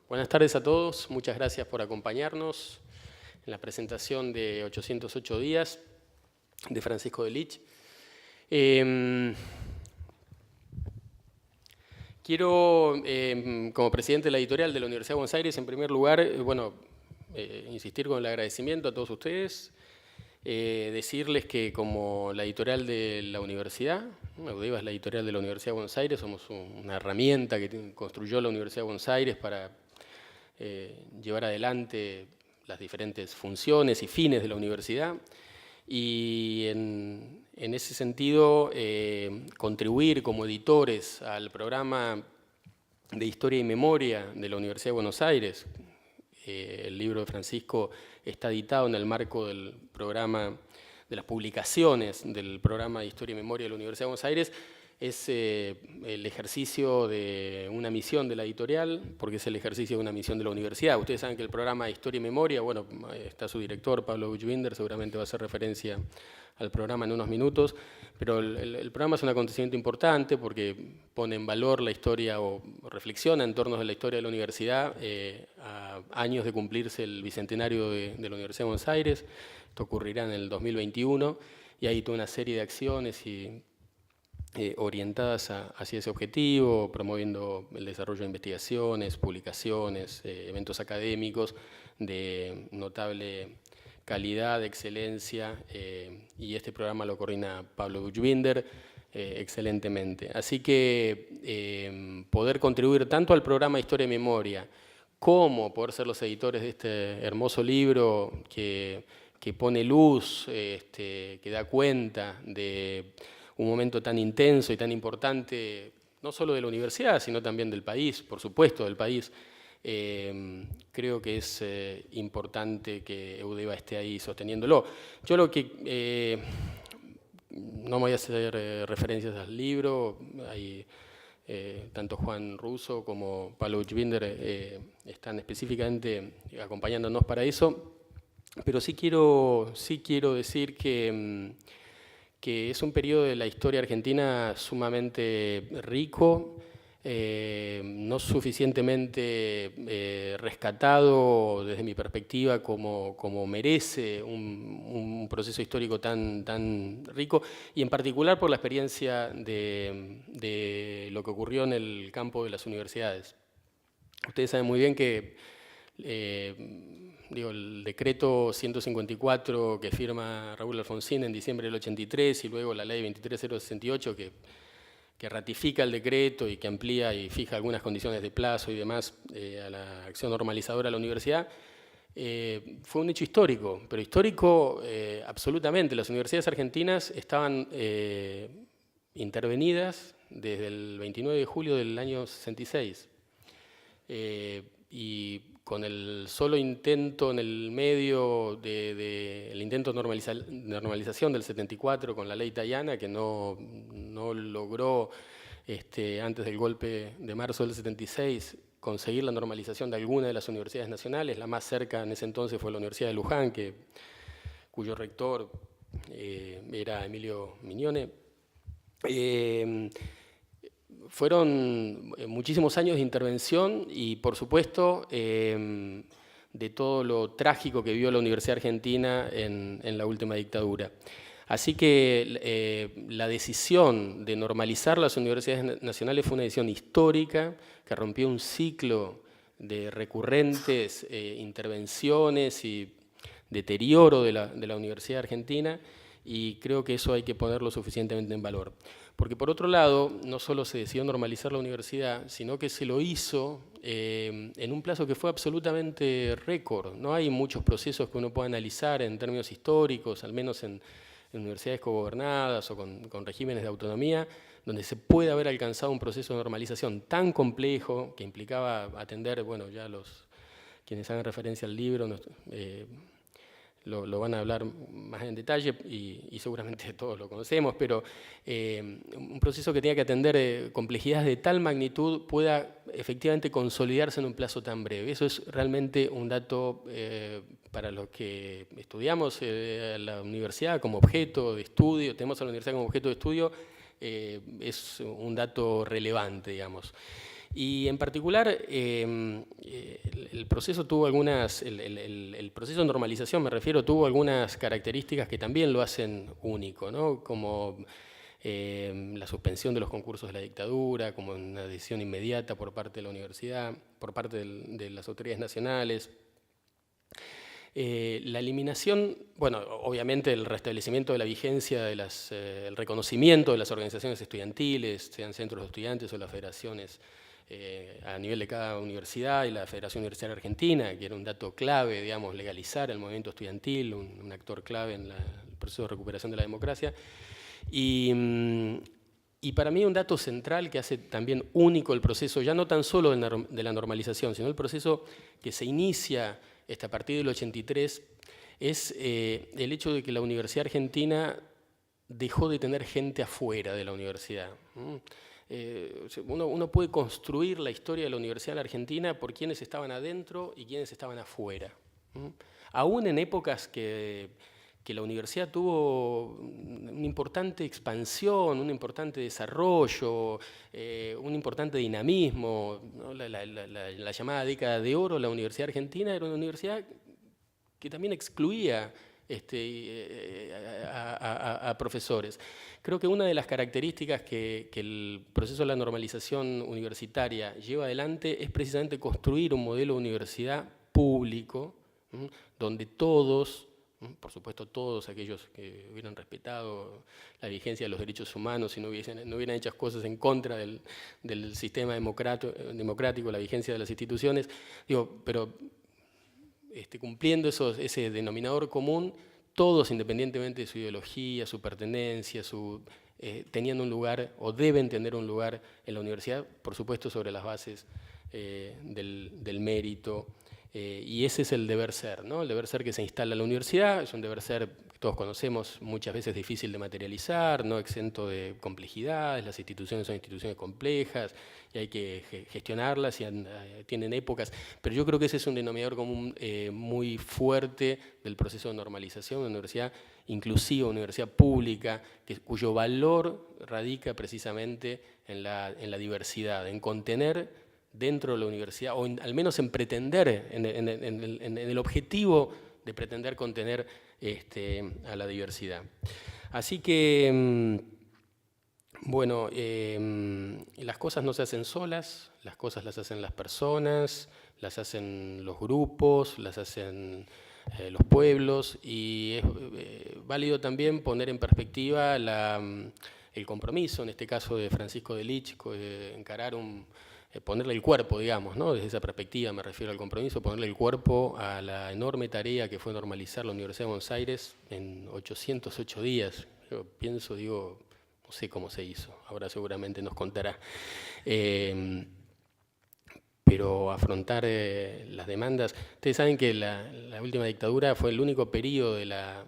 Buenas tardes a todos, muchas gracias por acompañarnos en la presentación de 808 días de Francisco de Lich. Quiero, como presidente de la editorial de la Universidad de Buenos Aires, en primer lugar, insistir con el agradecimiento a todos ustedes, decirles que como la editorial de la universidad, Eudeva es la editorial de la Universidad de Buenos Aires, somos una herramienta que construyó la Universidad de Buenos Aires para llevar adelante las diferentes funciones y fines de la universidad y en ese sentido contribuir como editores al programa de Historia y Memoria de la Universidad de Buenos Aires. El libro de Francisco está editado en el marco del programa de las publicaciones del programa de Historia y Memoria de la Universidad de Buenos Aires. Es el ejercicio de una misión de la editorial, porque es el ejercicio de una misión de la universidad. Ustedes saben que el programa de Historia y Memoria, bueno, está su director, Pablo Buchbinder, seguramente va a hacer referencia al programa en unos minutos, pero el programa es un acontecimiento importante porque pone en valor la historia o reflexiona en torno a la historia de la universidad a años de cumplirse el bicentenario de la Universidad de Buenos Aires. Esto ocurrirá en el 2021 y hay toda una serie de acciones orientadas hacia ese objetivo, promoviendo el desarrollo de investigaciones, publicaciones, eventos académicos de notable calidad, excelencia, y este programa lo coordina Pablo Buchbinder excelentemente. Así que poder contribuir tanto al programa Historia y Memoria como poder ser los editores de este hermoso libro que pone luz, que da cuenta de un momento tan intenso y tan importante, no solo de la universidad, sino también del país, por supuesto, del país. Creo que es importante que Eudeva esté ahí sosteniéndolo. Yo lo que no voy a hacer referencias al libro, hay, tanto Juan Russo como Pablo Buchbinder están específicamente acompañándonos para eso, pero sí quiero decir que es un periodo de la historia argentina sumamente rico, no suficientemente rescatado desde mi perspectiva como merece un proceso histórico tan rico, y en particular por la experiencia de lo que ocurrió en el campo de las universidades. Ustedes saben muy bien que el decreto 154 que firma Raúl Alfonsín en diciembre del 83 y luego la ley 23068 que ratifica el decreto y que amplía y fija algunas condiciones de plazo y demás a la acción normalizadora de la universidad, fue un hecho histórico, pero histórico absolutamente. Las universidades argentinas estaban intervenidas desde el 29 de julio del año 66 y con el solo intento en el medio el intento de normalización del 74 con la ley Tayana, que no logró antes del golpe de marzo del 76 conseguir la normalización de alguna de las universidades nacionales. La más cerca en ese entonces fue la Universidad de Luján, cuyo rector era Emilio Mignone. Fueron muchísimos años de intervención y, por supuesto, de todo lo trágico que vivió la Universidad Argentina en la última dictadura. Así que la decisión de normalizar las universidades nacionales fue una decisión histórica que rompió un ciclo de recurrentes intervenciones y deterioro de la Universidad Argentina, y creo que eso hay que ponerlo suficientemente en valor. Porque por otro lado, no solo se decidió normalizar la universidad, sino que se lo hizo en un plazo que fue absolutamente récord. No hay muchos procesos que uno pueda analizar en términos históricos, al menos en universidades cogobernadas o con regímenes de autonomía, donde se puede haber alcanzado un proceso de normalización tan complejo que implicaba atender, bueno, ya quienes hagan referencia al libro lo van a hablar más en detalle y seguramente todos lo conocemos, pero un proceso que tenga que atender complejidades de tal magnitud pueda efectivamente consolidarse en un plazo tan breve. Eso es realmente un dato para los que estudiamos la universidad como objeto de estudio, tenemos a la universidad como objeto de estudio, es un dato relevante, digamos. Y en particular, el proceso tuvo algunas, el proceso de normalización, me refiero, tuvo algunas características que también lo hacen único, ¿no? Como la suspensión de los concursos de la dictadura, como una decisión inmediata por parte de la universidad, por parte de las autoridades nacionales. La eliminación, bueno, obviamente el restablecimiento de la vigencia, de el reconocimiento de las organizaciones estudiantiles, sean centros de estudiantes o las federaciones a nivel de cada universidad, y la Federación Universitaria Argentina, que era un dato clave, digamos, legalizar el movimiento estudiantil, un actor clave en el proceso de recuperación de la democracia. Y para mí un dato central que hace también único el proceso, ya no tan solo de la normalización, sino el proceso que se inicia a partir del 83, es el hecho de que la Universidad Argentina dejó de tener gente afuera de la universidad. Uno puede construir la historia de la Universidad de la Argentina por quienes estaban adentro y quienes estaban afuera. Aún en épocas que la universidad tuvo una importante expansión, un importante desarrollo, un importante dinamismo, ¿no? La llamada década de oro, la Universidad Argentina era una universidad que también excluía a profesores. Creo que una de las características que el proceso de la normalización universitaria lleva adelante es precisamente construir un modelo de universidad público, donde todos, por supuesto todos aquellos que hubieran respetado la vigencia de los derechos humanos y no hubieran hecho cosas en contra del sistema democrático, la vigencia de las instituciones, pero cumpliendo ese denominador común, todos, independientemente de su ideología, su pertenencia, tenían un lugar o deben tener un lugar en la universidad, por supuesto sobre las bases del mérito. Y ese es el deber ser, ¿no? El deber ser que se instala en la universidad, es un deber ser que todos conocemos, muchas veces difícil de materializar, no exento de complejidades, las instituciones son instituciones complejas y hay que gestionarlas y tienen épocas, pero yo creo que ese es un denominador común muy fuerte del proceso de normalización de una universidad inclusiva, una universidad pública, cuyo valor radica precisamente en la diversidad, en contener dentro de la universidad, o al menos en pretender, en el objetivo de pretender contener a la diversidad. Así que, bueno, las cosas no se hacen solas, las cosas las hacen las personas, las hacen los grupos, las hacen los pueblos, y es válido también poner en perspectiva el compromiso, en este caso de Francisco Delitzsch, encarar ponerle el cuerpo, digamos, ¿no? Desde esa perspectiva me refiero al compromiso, ponerle el cuerpo a la enorme tarea que fue normalizar la Universidad de Buenos Aires en 808 días. Yo pienso, digo, no sé cómo se hizo, ahora seguramente nos contará. Pero afrontar las demandas. Ustedes saben que la última dictadura fue el único periodo de la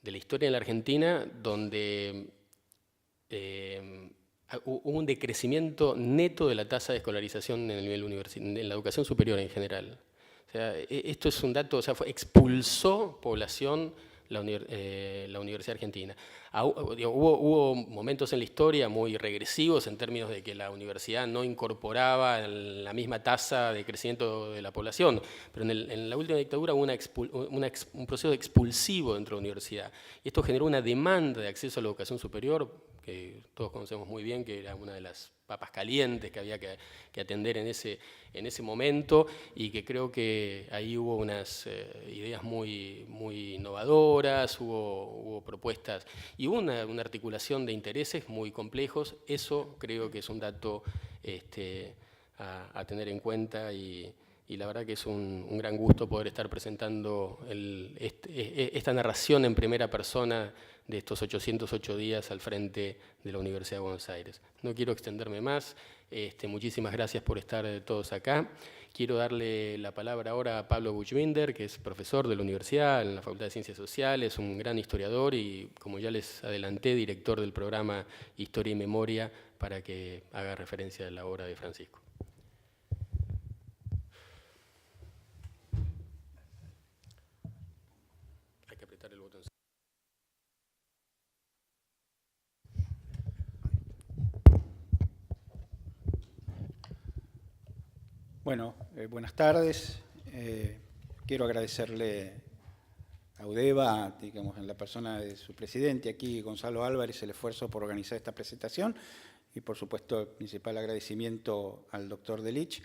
historia en la Argentina donde hubo un decrecimiento neto de la tasa de escolarización en el nivel en la educación superior en general. O sea, esto es un dato, o sea, expulsó población la Universidad Argentina. Hubo momentos en la historia muy regresivos en términos de que la universidad no incorporaba la misma tasa de crecimiento de la población, pero en la última dictadura hubo un proceso expulsivo dentro de la universidad. Y esto generó una demanda de acceso a la educación superior, que todos conocemos muy bien, que era una de las papas calientes que había que atender en ese momento, y que creo que ahí hubo unas ideas muy innovadoras, hubo propuestas, y hubo una articulación de intereses muy complejos. Eso creo que es un dato a tener en cuenta, y la verdad que es un gran gusto poder estar presentando esta narración en primera persona de estos 808 días al frente de la Universidad de Buenos Aires. No quiero extenderme más, muchísimas gracias por estar todos acá. Quiero darle la palabra ahora a Pablo Buchbinder, que es profesor de la universidad en la Facultad de Ciencias Sociales, un gran historiador y, como ya les adelanté, director del programa Historia y Memoria, para que haga referencia a la obra de Francisco. Hay que apretar el botón. Bueno, buenas tardes. Quiero agradecerle a UDEVA, digamos, en la persona de su presidente aquí, Gonzalo Álvarez, el esfuerzo por organizar esta presentación y, por supuesto, el principal agradecimiento al doctor Delich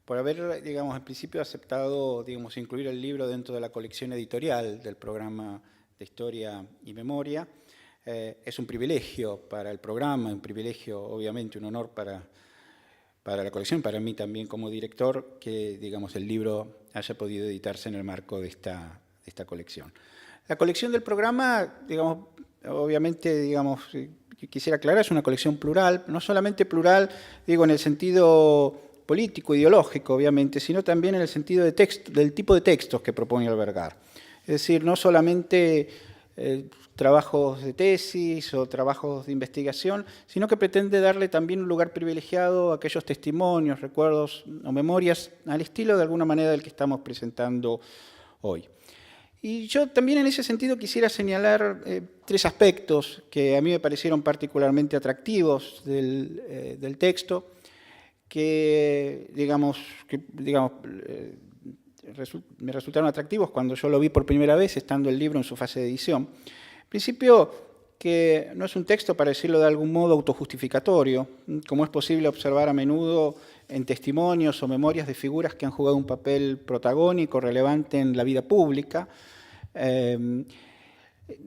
por haber, digamos, en principio aceptado, digamos, incluir el libro dentro de la colección editorial del programa de Historia y Memoria. Es un privilegio para el programa, un privilegio, obviamente, un honor para la colección, para mí también como director, que, digamos, el libro haya podido editarse en el marco de esta colección. La colección del programa, digamos, obviamente, digamos, quisiera aclarar, es una colección plural, no solamente plural, digo, en el sentido político, ideológico, obviamente, sino también en el sentido de texto, del tipo de textos que propone albergar. Es decir, no solamente trabajos de tesis o trabajos de investigación, sino que pretende darle también un lugar privilegiado a aquellos testimonios, recuerdos o memorias al estilo de alguna manera del que estamos presentando hoy. Y yo también en ese sentido quisiera señalar tres aspectos que a mí me parecieron particularmente atractivos del texto, que me resultaron atractivos cuando yo lo vi por primera vez, estando el libro en su fase de edición. En principio, que no es un texto, para decirlo de algún modo, autojustificatorio, como es posible observar a menudo en testimonios o memorias de figuras que han jugado un papel protagónico, relevante en la vida pública. Es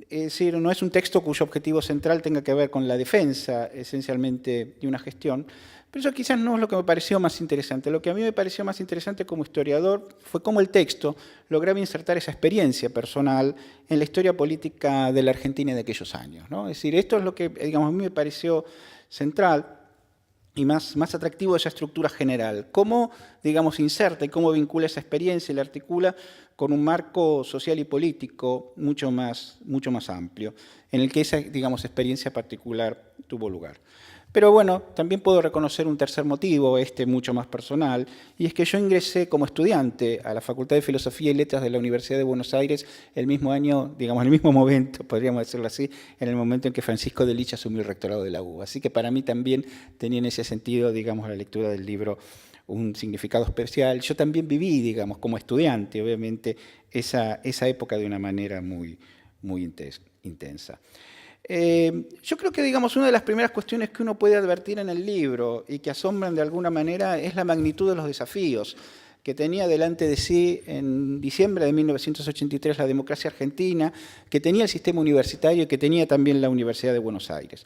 decir, no es un texto cuyo objetivo central tenga que ver con la defensa, esencialmente, de una gestión, pero eso quizás no es lo que me pareció más interesante. Lo que a mí me pareció más interesante como historiador fue cómo el texto lograba insertar esa experiencia personal en la historia política de la Argentina de aquellos años, ¿no? Es decir, esto es lo que, digamos, a mí me pareció central y más atractivo de esa estructura general. Cómo, digamos, inserta y cómo vincula esa experiencia y la articula con un marco social y político mucho más amplio, en el que esa, digamos, experiencia particular tuvo lugar. Pero bueno, también puedo reconocer un tercer motivo, mucho más personal, y es que yo ingresé como estudiante a la Facultad de Filosofía y Letras de la Universidad de Buenos Aires el mismo año, digamos, en el mismo momento, podríamos decirlo así, en el momento en que Francisco Delich asumió el rectorado de la UBA. Así que para mí también tenía en ese sentido, digamos, la lectura del libro un significado especial. Yo también viví, digamos, como estudiante, obviamente, esa época de una manera muy intensa. Yo creo que, digamos, una de las primeras cuestiones que uno puede advertir en el libro y que asombran de alguna manera es la magnitud de los desafíos que tenía delante de sí en diciembre de 1983 la democracia argentina, que tenía el sistema universitario y que tenía también la Universidad de Buenos Aires.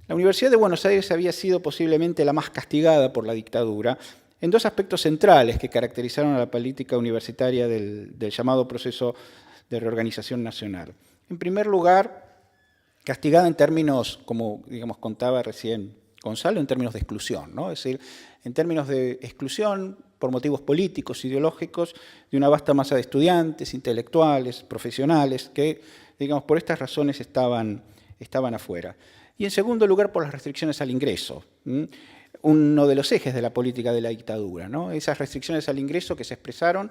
La Universidad de Buenos Aires había sido posiblemente la más castigada por la dictadura en dos aspectos centrales que caracterizaron a la política universitaria del llamado proceso de reorganización nacional. En primer lugar, castigada en términos, como, digamos, contaba recién Gonzalo, en términos de exclusión, ¿no? Es decir, en términos de exclusión por motivos políticos, ideológicos, de una vasta masa de estudiantes, intelectuales, profesionales, que, digamos, por estas razones estaban afuera. Y en segundo lugar, por las restricciones al ingreso, uno de los ejes de la política de la dictadura, ¿no? Esas restricciones al ingreso que se expresaron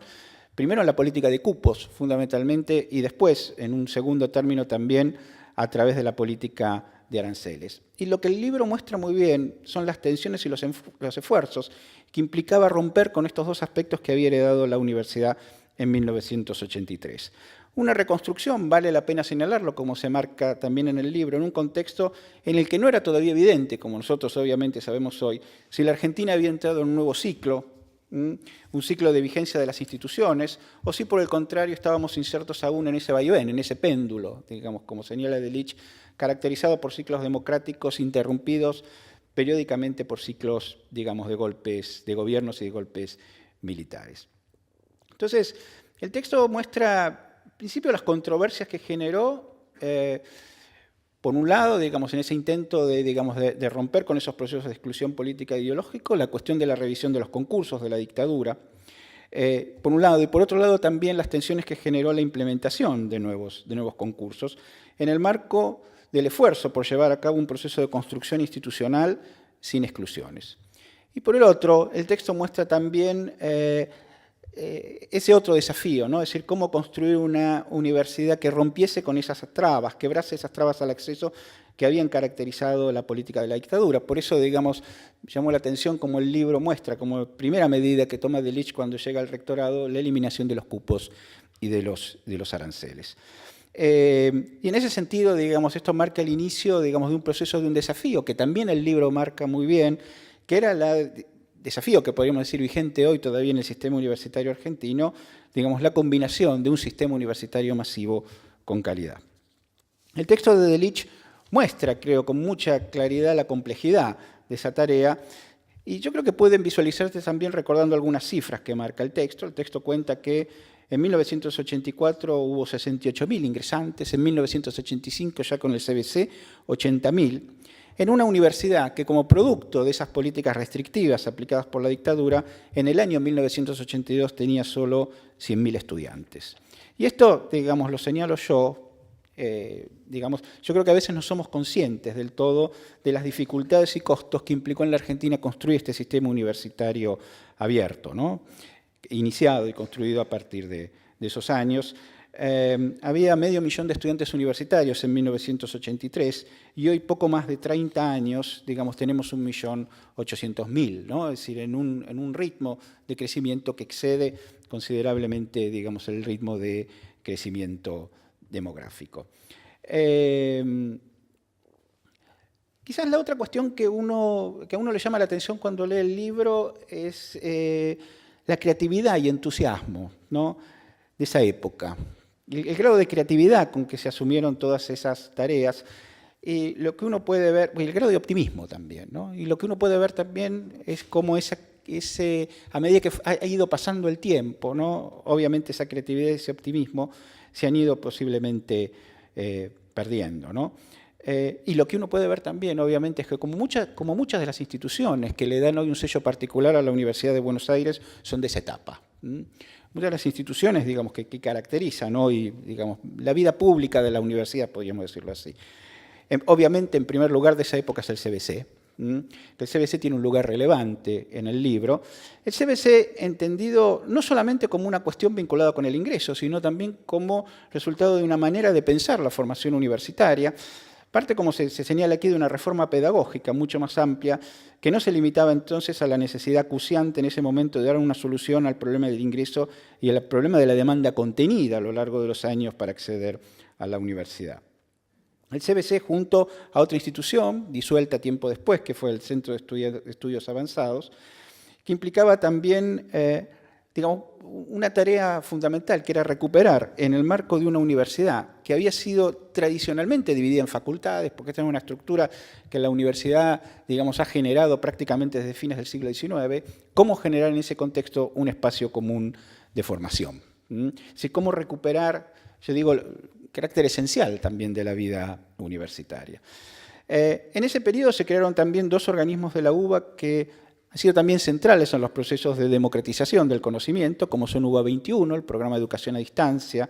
primero en la política de cupos, fundamentalmente, y después, en un segundo término también, a través de la política de aranceles. Y lo que el libro muestra muy bien son las tensiones y los esfuerzos que implicaba romper con estos dos aspectos que había heredado la universidad en 1983. Una reconstrucción, vale la pena señalarlo, como se marca también en el libro, en un contexto en el que no era todavía evidente, como nosotros obviamente sabemos hoy, si la Argentina había entrado en un nuevo ciclo, un ciclo de vigencia de las instituciones, o si por el contrario estábamos insertos aún en ese vaivén, en ese péndulo, digamos, como señala Delich, caracterizado por ciclos democráticos interrumpidos periódicamente por ciclos, digamos, de golpes de gobiernos y de golpes militares. Entonces, el texto muestra, en principio, las controversias que generó, por un lado, digamos, en ese intento de romper con esos procesos de exclusión política e ideológico, la cuestión de la revisión de los concursos de la dictadura, por un lado, y por otro lado también las tensiones que generó la implementación de nuevos concursos, en el marco del esfuerzo por llevar a cabo un proceso de construcción institucional sin exclusiones. Y por el otro, el texto muestra también ese otro desafío, ¿no? Es decir, cómo construir una universidad que rompiese con esas trabas, quebrase esas trabas al acceso que habían caracterizado la política de la dictadura. Por eso, digamos, llamó la atención como el libro muestra, como primera medida que toma Delitzsch cuando llega al rectorado, la eliminación de los cupos y de los aranceles. Y en ese sentido, digamos, esto marca el inicio, digamos, de un proceso, de un desafío, que también el libro marca muy bien, que era el desafío que podríamos decir vigente hoy todavía en el sistema universitario argentino, digamos, la combinación de un sistema universitario masivo con calidad. El texto de Delitzsch muestra, creo, con mucha claridad la complejidad de esa tarea, y yo creo que pueden visualizarse también recordando algunas cifras que marca el texto. El texto cuenta que en 1984 hubo 68.000 ingresantes, en 1985 ya con el CBC 80.000, en una universidad que como producto de esas políticas restrictivas aplicadas por la dictadura, en el año 1982 tenía solo 100.000 estudiantes. Y esto, digamos, lo señalo yo, digamos, yo creo que a veces no somos conscientes del todo de las dificultades y costos que implicó en la Argentina construir este sistema universitario abierto, ¿no? Iniciado y construido a partir de esos años. Había 500.000 de estudiantes universitarios en 1983 y hoy, poco más de 30 años, digamos, tenemos 1.800.000, ¿no? Es decir, en un ritmo de crecimiento que excede considerablemente, digamos, el ritmo de crecimiento demográfico. Quizás la otra cuestión que a uno le llama la atención cuando lee el libro es la creatividad y entusiasmo, ¿no?, de esa época. El grado de creatividad con que se asumieron todas esas tareas, y lo que uno puede ver, y el grado de optimismo también, ¿no? Y lo que uno puede ver también es cómo a medida que ha ido pasando el tiempo, ¿no?, obviamente esa creatividad y ese optimismo se han ido posiblemente perdiendo, ¿no? Y lo que uno puede ver también, obviamente, es que como muchas de las instituciones que le dan hoy un sello particular a la Universidad de Buenos Aires son de esa etapa. Muchas de las instituciones, digamos, que caracterizan hoy, digamos, la vida pública de la universidad, podríamos decirlo así. Obviamente, en primer lugar, de esa época es el CBC. El CBC tiene un lugar relevante en el libro. El CBC entendido no solamente como una cuestión vinculada con el ingreso, sino también como resultado de una manera de pensar la formación universitaria. Parte, como se señala aquí, de una reforma pedagógica mucho más amplia, que no se limitaba entonces a la necesidad acuciante en ese momento de dar una solución al problema del ingreso y al problema de la demanda contenida a lo largo de los años para acceder a la universidad. El CBC, junto a otra institución, disuelta tiempo después, que fue el Centro de Estudios Avanzados, que implicaba también digamos, una tarea fundamental, que era recuperar en el marco de una universidad que había sido tradicionalmente dividida en facultades, porque esta es una estructura que la universidad, digamos, ha generado prácticamente desde fines del siglo XIX, cómo generar en ese contexto un espacio común de formación. Así, cómo recuperar, yo digo, carácter esencial también de la vida universitaria. En ese periodo se crearon también dos organismos de la UBA que han sido también centrales en los procesos de democratización del conocimiento, como son UBA 21, el programa de educación a distancia,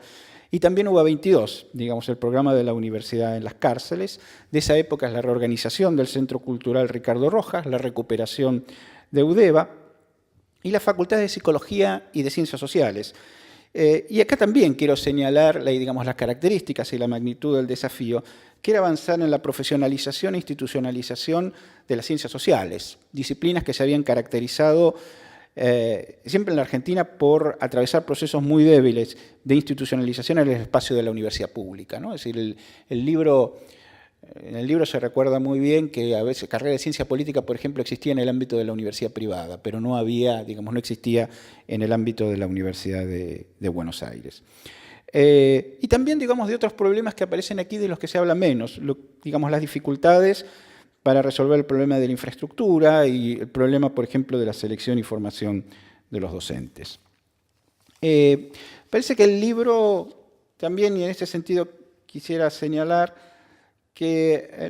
y también UBA 22, digamos, el programa de la universidad en las cárceles. De esa época es la reorganización del Centro Cultural Ricardo Rojas, la recuperación de UDEVA y la Facultad de Psicología y de Ciencias Sociales. Y acá también quiero señalar, digamos, las características y la magnitud del desafío, que era avanzar en la profesionalización e institucionalización de las ciencias sociales, disciplinas que se habían caracterizado siempre en la Argentina por atravesar procesos muy débiles de institucionalización en el espacio de la universidad pública, ¿no? Es decir, en el libro se recuerda muy bien que a veces carrera de ciencia política, por ejemplo, existía en el ámbito de la universidad privada, pero no había, digamos, no existía en el ámbito de la Universidad de Buenos Aires. Y también, digamos, de otros problemas que aparecen aquí de los que se habla menos, digamos, las dificultades para resolver el problema de la infraestructura y el problema, por ejemplo, de la selección y formación de los docentes. Parece que el libro también, y en este sentido quisiera señalar, que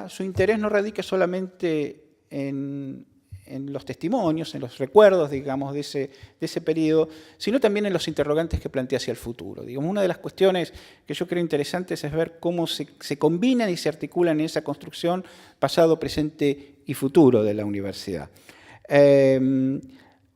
su interés no radica solamente en los testimonios, en los recuerdos, digamos, de ese periodo, sino también en los interrogantes que plantea hacia el futuro. Digamos, una de las cuestiones que yo creo interesantes es ver cómo se combinan y se articulan en esa construcción pasado, presente y futuro de la universidad.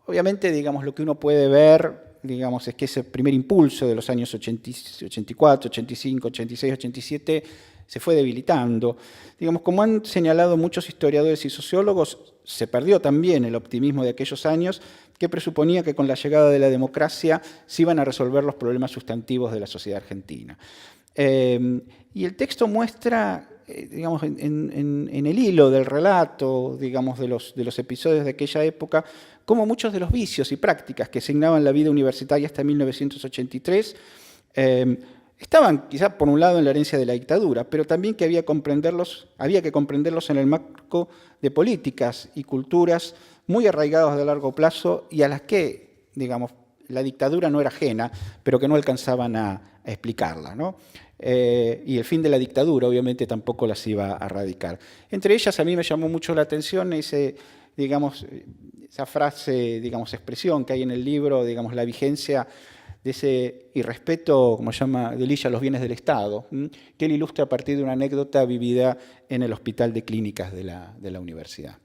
Obviamente, digamos, lo que uno puede ver, digamos, es que ese primer impulso de los años 84, 85, 86, 87 se fue debilitando. Digamos, como han señalado muchos historiadores y sociólogos, se perdió también el optimismo de aquellos años que presuponía que con la llegada de la democracia se iban a resolver los problemas sustantivos de la sociedad argentina. Y el texto muestra, digamos, en el hilo del relato, digamos, de los episodios de aquella época, cómo muchos de los vicios y prácticas que asignaban la vida universitaria hasta 1983 estaban quizá por un lado en la herencia de la dictadura, pero también que había que comprenderlos en el marco de políticas y culturas muy arraigadas de largo plazo y a las que, digamos, la dictadura no era ajena, pero que no alcanzaban a explicarla, ¿no? Y el fin de la dictadura obviamente tampoco las iba a erradicar. Entre ellas a mí me llamó mucho la atención esa frase, digamos, expresión que hay en el libro, digamos, la vigencia de ese irrespeto, como se llama, de Lilla a los bienes del Estado, que él ilustra a partir de una anécdota vivida en el Hospital de Clínicas de la universidad.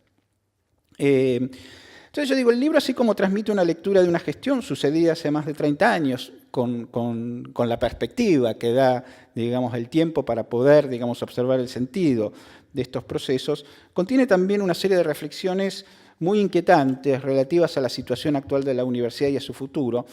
Entonces yo digo, el libro así como transmite una lectura de una gestión sucedida hace más de 30 años, con la perspectiva que da, digamos, el tiempo para poder, digamos, observar el sentido de estos procesos, contiene también una serie de reflexiones muy inquietantes relativas a la situación actual de la universidad y a su futuro,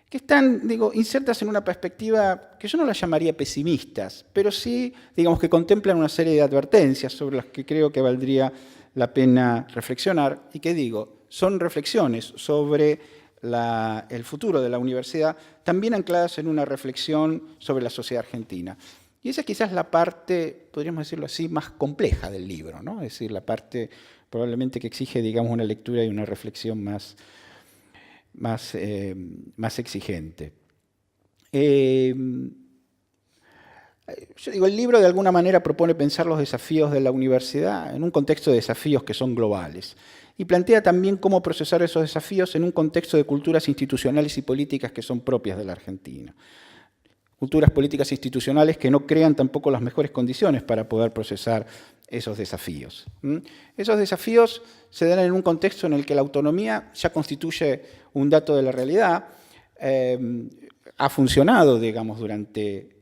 que están, digo, insertas en una perspectiva que yo no la llamaría pesimistas, pero sí, digamos, que contemplan una serie de advertencias sobre las que creo que valdría la pena reflexionar y que, digo, son reflexiones sobre el futuro de la universidad, también ancladas en una reflexión sobre la sociedad argentina. Y esa quizás es la parte, podríamos decirlo así, más compleja del libro, ¿no? Es decir, la parte probablemente que exige, digamos, una lectura y una reflexión más exigente. Yo digo, el libro de alguna manera propone pensar los desafíos de la universidad en un contexto de desafíos que son globales y plantea también cómo procesar esos desafíos en un contexto de culturas institucionales y políticas que son propias de la Argentina. Culturas políticas institucionales que no crean tampoco las mejores condiciones para poder procesar esos desafíos. Esos desafíos se dan en un contexto en el que la autonomía ya constituye un dato de la realidad, ha funcionado, digamos,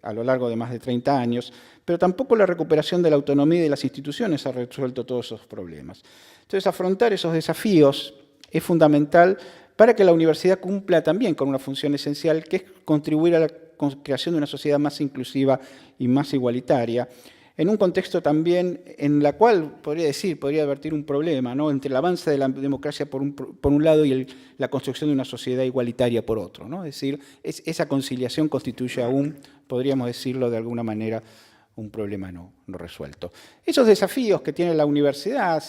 a lo largo de más de 30 años, pero tampoco la recuperación de la autonomía de las instituciones ha resuelto todos esos problemas. Entonces, afrontar esos desafíos es fundamental para que la universidad cumpla también con una función esencial, que es contribuir a la creación de una sociedad más inclusiva y más igualitaria, en un contexto también en la cual, podría advertir un problema, ¿no?, entre el avance de la democracia por un lado y la construcción de una sociedad igualitaria por otro, ¿no? Es decir, esa conciliación constituye aún, podríamos decirlo de alguna manera, un problema no resuelto. Esos desafíos que tiene la universidad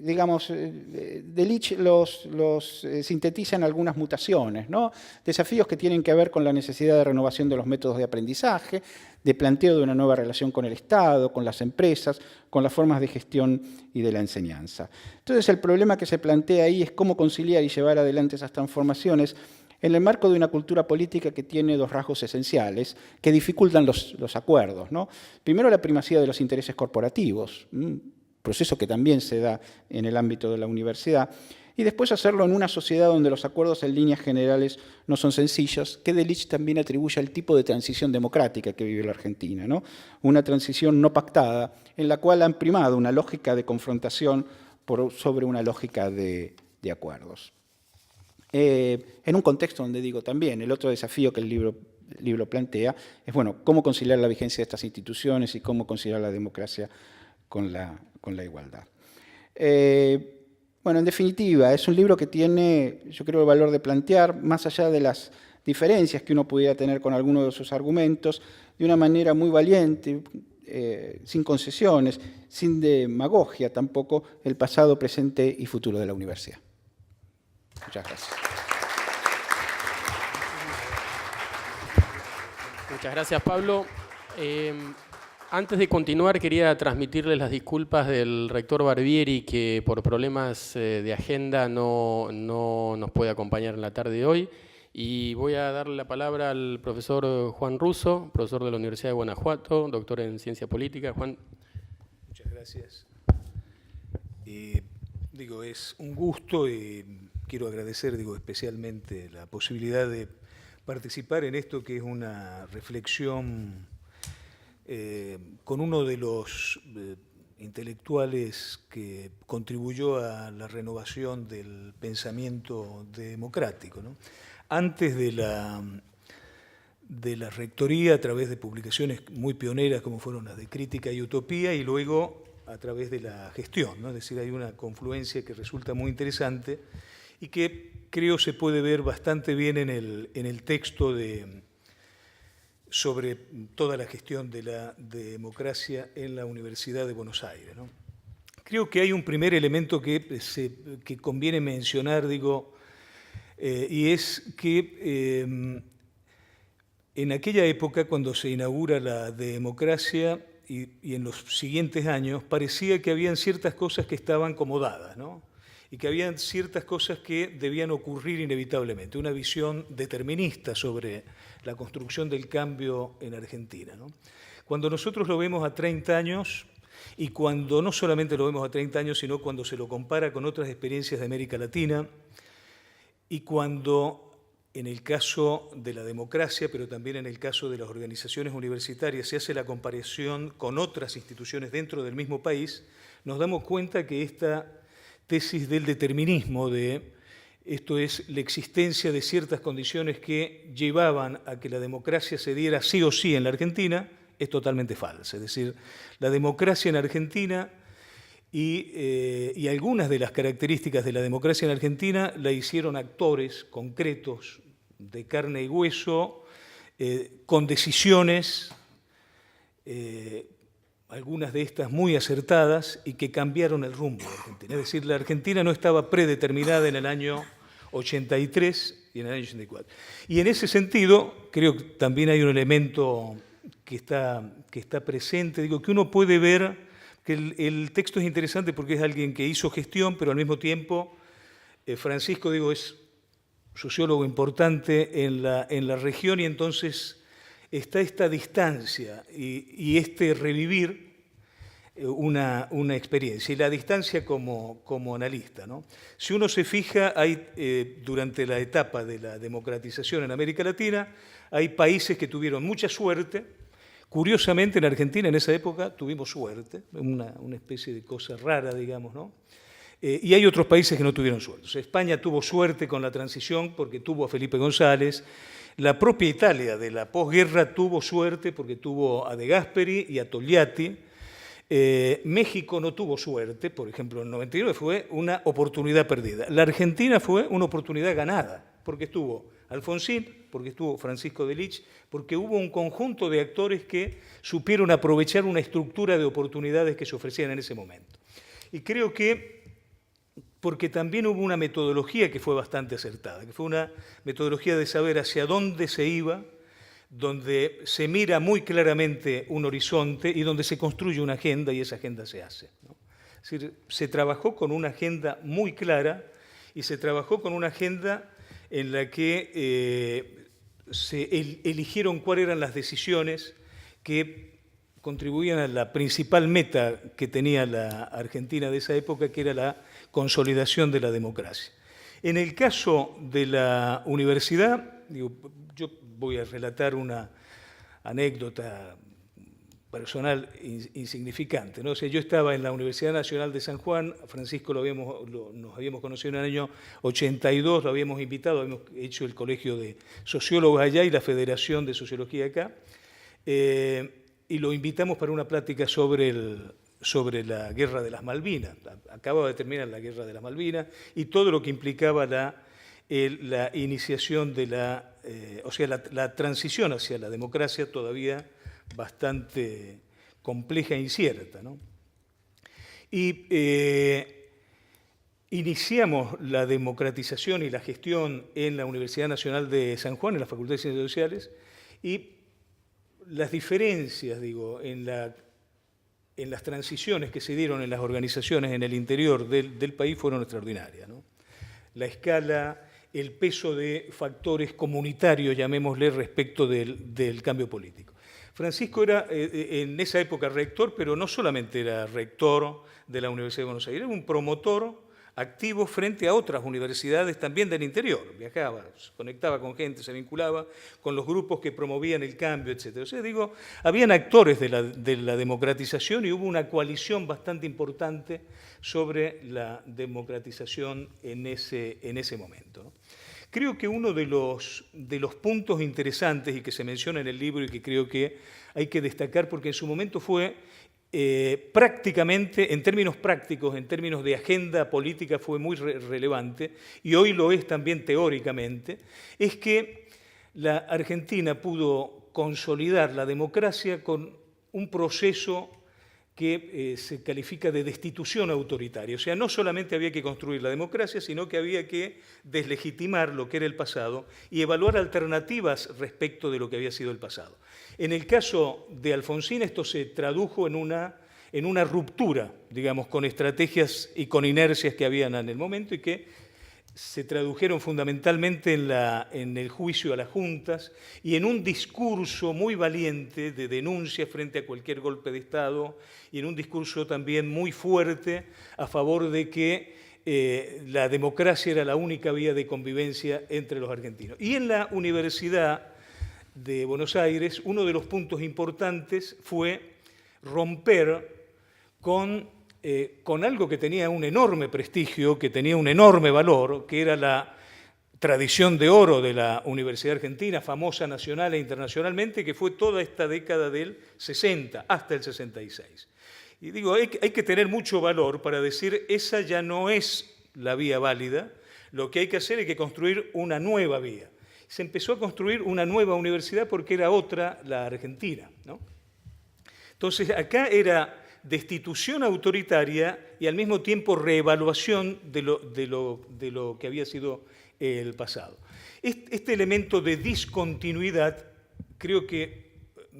digamos, Delitzsch los sintetiza en algunas mutaciones, ¿no? Desafíos que tienen que ver con la necesidad de renovación de los métodos de aprendizaje, de planteo de una nueva relación con el Estado, con las empresas, con las formas de gestión y de la enseñanza. Entonces, el problema que se plantea ahí es cómo conciliar y llevar adelante esas transformaciones en el marco de una cultura política que tiene dos rasgos esenciales que dificultan los acuerdos, ¿no? Primero, la primacía de los intereses corporativos, proceso que también se da en el ámbito de la universidad, y después hacerlo en una sociedad donde los acuerdos en líneas generales no son sencillos, que Delitzsch también atribuye al tipo de transición democrática que vive la Argentina, ¿no? Una transición no pactada, en la cual han primado una lógica de confrontación sobre una lógica de acuerdos. En un contexto donde, digo, también el otro desafío que el libro plantea es, bueno, cómo conciliar la vigencia de estas instituciones y cómo conciliar la democracia con la igualdad. Bueno, en definitiva, es un libro que tiene, yo creo, el valor de plantear, más allá de las diferencias que uno pudiera tener con algunos de sus argumentos, de una manera muy valiente, sin concesiones, sin demagogia tampoco, el pasado, presente y futuro de la universidad. Muchas gracias. Muchas gracias, Pablo. Antes de continuar, quería transmitirles las disculpas del rector Barbieri, que por problemas de agenda no nos puede acompañar en la tarde de hoy. Y voy a darle la palabra al profesor Juan Russo, profesor de la Universidad de Guanajuato, doctor en Ciencia Política. Juan. Muchas gracias. Es un gusto y quiero agradecer, especialmente la posibilidad de participar en esto que es una reflexión con uno de los intelectuales que contribuyó a la renovación del pensamiento democrático, ¿no? Antes de la rectoría, a través de publicaciones muy pioneras como fueron las de Crítica y Utopía, y luego a través de la gestión, ¿no? Es decir, hay una confluencia que resulta muy interesante y que creo se puede ver bastante bien en el texto sobre toda la gestión de la democracia en la Universidad de Buenos Aires, ¿no? Creo que hay un primer elemento que conviene mencionar, y es que en aquella época, cuando se inaugura la democracia y en los siguientes años, parecía que habían ciertas cosas que estaban como dadas, ¿no? Y que habían ciertas cosas que debían ocurrir inevitablemente, una visión determinista sobre la construcción del cambio en Argentina, ¿no? Cuando nosotros lo vemos a 30 años, y cuando no solamente lo vemos a 30 años, sino cuando se lo compara con otras experiencias de América Latina, y cuando en el caso de la democracia, pero también en el caso de las organizaciones universitarias, se hace la comparación con otras instituciones dentro del mismo país, nos damos cuenta que esta tesis del determinismo, esto es, la existencia de ciertas condiciones que llevaban a que la democracia se diera sí o sí en la Argentina, es totalmente falsa. Es decir, la democracia en Argentina y algunas de las características de la democracia en Argentina la hicieron actores concretos de carne y hueso, con decisiones, algunas de estas muy acertadas y que cambiaron el rumbo de Argentina. Es decir, la Argentina no estaba predeterminada en el año 83 y en el año 84. Y en ese sentido, creo que también hay un elemento que está presente, que uno puede ver que el texto es interesante porque es alguien que hizo gestión, pero al mismo tiempo Francisco, es sociólogo importante en la región, y entonces está esta distancia y este revivir una experiencia, y la distancia como analista, ¿no? Si uno se fija, durante la etapa de la democratización en América Latina, hay países que tuvieron mucha suerte. Curiosamente, en Argentina en esa época tuvimos suerte, una especie de cosa rara, ¿no? Y hay otros países que no tuvieron suerte. O sea, España tuvo suerte con la transición porque tuvo a Felipe González. La propia Italia de la posguerra tuvo suerte porque tuvo a De Gasperi y a Togliatti. México no tuvo suerte, por ejemplo, en el 99 fue una oportunidad perdida. La Argentina fue una oportunidad ganada, porque estuvo Alfonsín, porque estuvo Francisco de Lich, porque hubo un conjunto de actores que supieron aprovechar una estructura de oportunidades que se ofrecían en ese momento. Y creo que porque también hubo una metodología que fue bastante acertada, que fue una metodología de saber hacia dónde se iba, donde se mira muy claramente un horizonte y donde se construye una agenda y esa agenda se hace, ¿no? Es decir, se trabajó con una agenda muy clara y se trabajó con una agenda en la que se eligieron cuáles eran las decisiones que contribuían a la principal meta que tenía la Argentina de esa época, que era la consolidación de la democracia. En el caso de la universidad, yo voy a relatar una anécdota personal insignificante, ¿no? O sea, yo estaba en la Universidad Nacional de San Juan, Francisco nos habíamos conocido en el año 82, lo habíamos invitado, habíamos hecho el colegio de sociólogos allá y la Federación de Sociología acá, y lo invitamos para una plática sobre la Guerra de las Malvinas. Acababa de terminar la Guerra de las Malvinas y todo lo que implicaba la iniciación de la transición hacia la democracia todavía bastante compleja e incierta, ¿no? Y iniciamos la democratización y la gestión en la Universidad Nacional de San Juan, en la Facultad de Ciencias Sociales, y las diferencias, en las transiciones que se dieron en las organizaciones en el interior del país fueron extraordinarias, ¿no? La escala, el peso de factores comunitarios, llamémosle, respecto del cambio político. Francisco era en esa época rector, pero no solamente era rector de la Universidad de Buenos Aires, era un promotor activo frente a otras universidades también del interior. Viajaba, se conectaba con gente, se vinculaba con los grupos que promovían el cambio, etc. O sea, digo, habían actores de la democratización y hubo una coalición bastante importante sobre la democratización en ese momento, ¿no? Creo que uno de los puntos interesantes y que se menciona en el libro y que creo que hay que destacar porque en su momento fue prácticamente, en términos prácticos, en términos de agenda política, fue muy relevante, y hoy lo es también teóricamente, es que la Argentina pudo consolidar la democracia con un proceso que se califica de destitución autoritaria. O sea, no solamente había que construir la democracia, sino que había que deslegitimar lo que era el pasado y evaluar alternativas respecto de lo que había sido el pasado. En el caso de Alfonsín, esto se tradujo en una ruptura, digamos, con estrategias y con inercias que habían en el momento y que se tradujeron fundamentalmente en el juicio a las juntas y en un discurso muy valiente de denuncia frente a cualquier golpe de Estado y en un discurso también muy fuerte a favor de que la democracia era la única vía de convivencia entre los argentinos. Y en la Universidad de Buenos Aires, uno de los puntos importantes fue romper con algo que tenía un enorme prestigio, que tenía un enorme valor, que era la tradición de oro de la Universidad Argentina, famosa nacional e internacionalmente, que fue toda esta década del 60 hasta el 66. Y digo, hay que tener mucho valor para decir, esa ya no es la vía válida, lo que hay que hacer es que construir una nueva vía. Se empezó a construir una nueva universidad porque era otra la Argentina, ¿no? Entonces, acá era destitución autoritaria y al mismo tiempo reevaluación de lo que había sido el pasado. Este elemento de discontinuidad creo que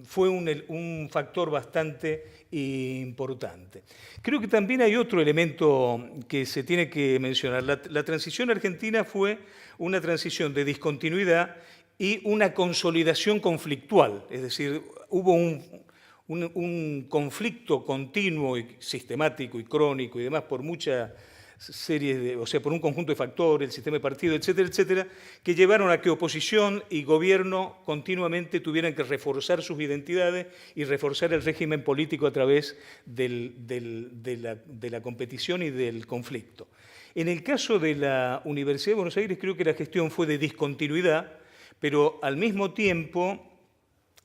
fue un factor bastante importante. Creo que también hay otro elemento que se tiene que mencionar. La transición argentina fue una transición de discontinuidad y una consolidación conflictual, es decir, hubo un conflicto continuo y sistemático y crónico y demás por muchas series o sea, por un conjunto de factores, el sistema de partido, etcétera, etcétera, que llevaron a que oposición y gobierno continuamente tuvieran que reforzar sus identidades y reforzar el régimen político a través de la competición y del conflicto. En el caso de la Universidad de Buenos Aires creo que la gestión fue de discontinuidad, pero al mismo tiempo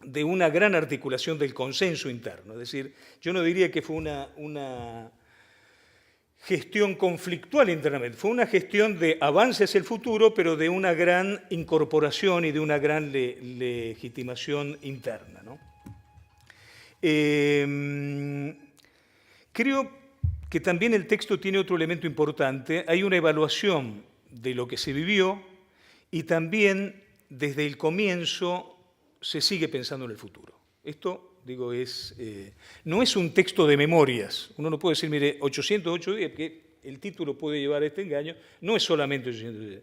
de una gran articulación del consenso interno. Es decir, yo no diría que fue una gestión conflictual internamente, fue una gestión de avance hacia el futuro, pero de una gran incorporación y de una gran legitimación interna, ¿no? Creo que también el texto tiene otro elemento importante. Hay una evaluación de lo que se vivió y también desde el comienzo se sigue pensando en el futuro. Esto, digo, no es un texto de memorias. Uno no puede decir, mire, 808 días, que el título puede llevar a este engaño, no es solamente 800 días.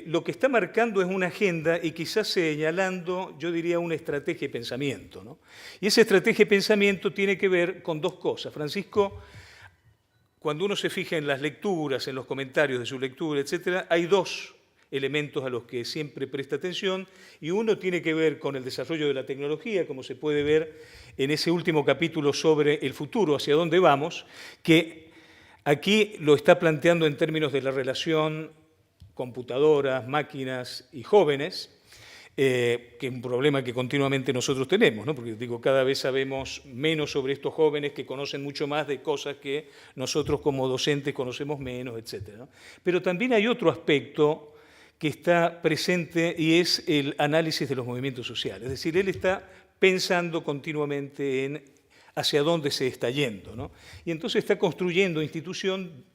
Lo que está marcando es una agenda y quizás señalando, yo diría, una estrategia de pensamiento, ¿no? Y esa estrategia de pensamiento tiene que ver con dos cosas. Francisco, cuando uno se fija en las lecturas, en los comentarios de su lectura, etcétera, hay dos elementos a los que siempre presta atención, y uno tiene que ver con el desarrollo de la tecnología, como se puede ver en ese último capítulo sobre el futuro, hacia dónde vamos, que aquí lo está planteando en términos de la relación computadoras, máquinas y jóvenes, que es un problema que continuamente nosotros tenemos, ¿no? Porque digo, cada vez sabemos menos sobre estos jóvenes que conocen mucho más de cosas que nosotros como docentes conocemos menos, etc., ¿no? Pero también hay otro aspecto que está presente y es el análisis de los movimientos sociales. Es decir, él está pensando continuamente en hacia dónde se está yendo, ¿no? Y entonces está construyendo institución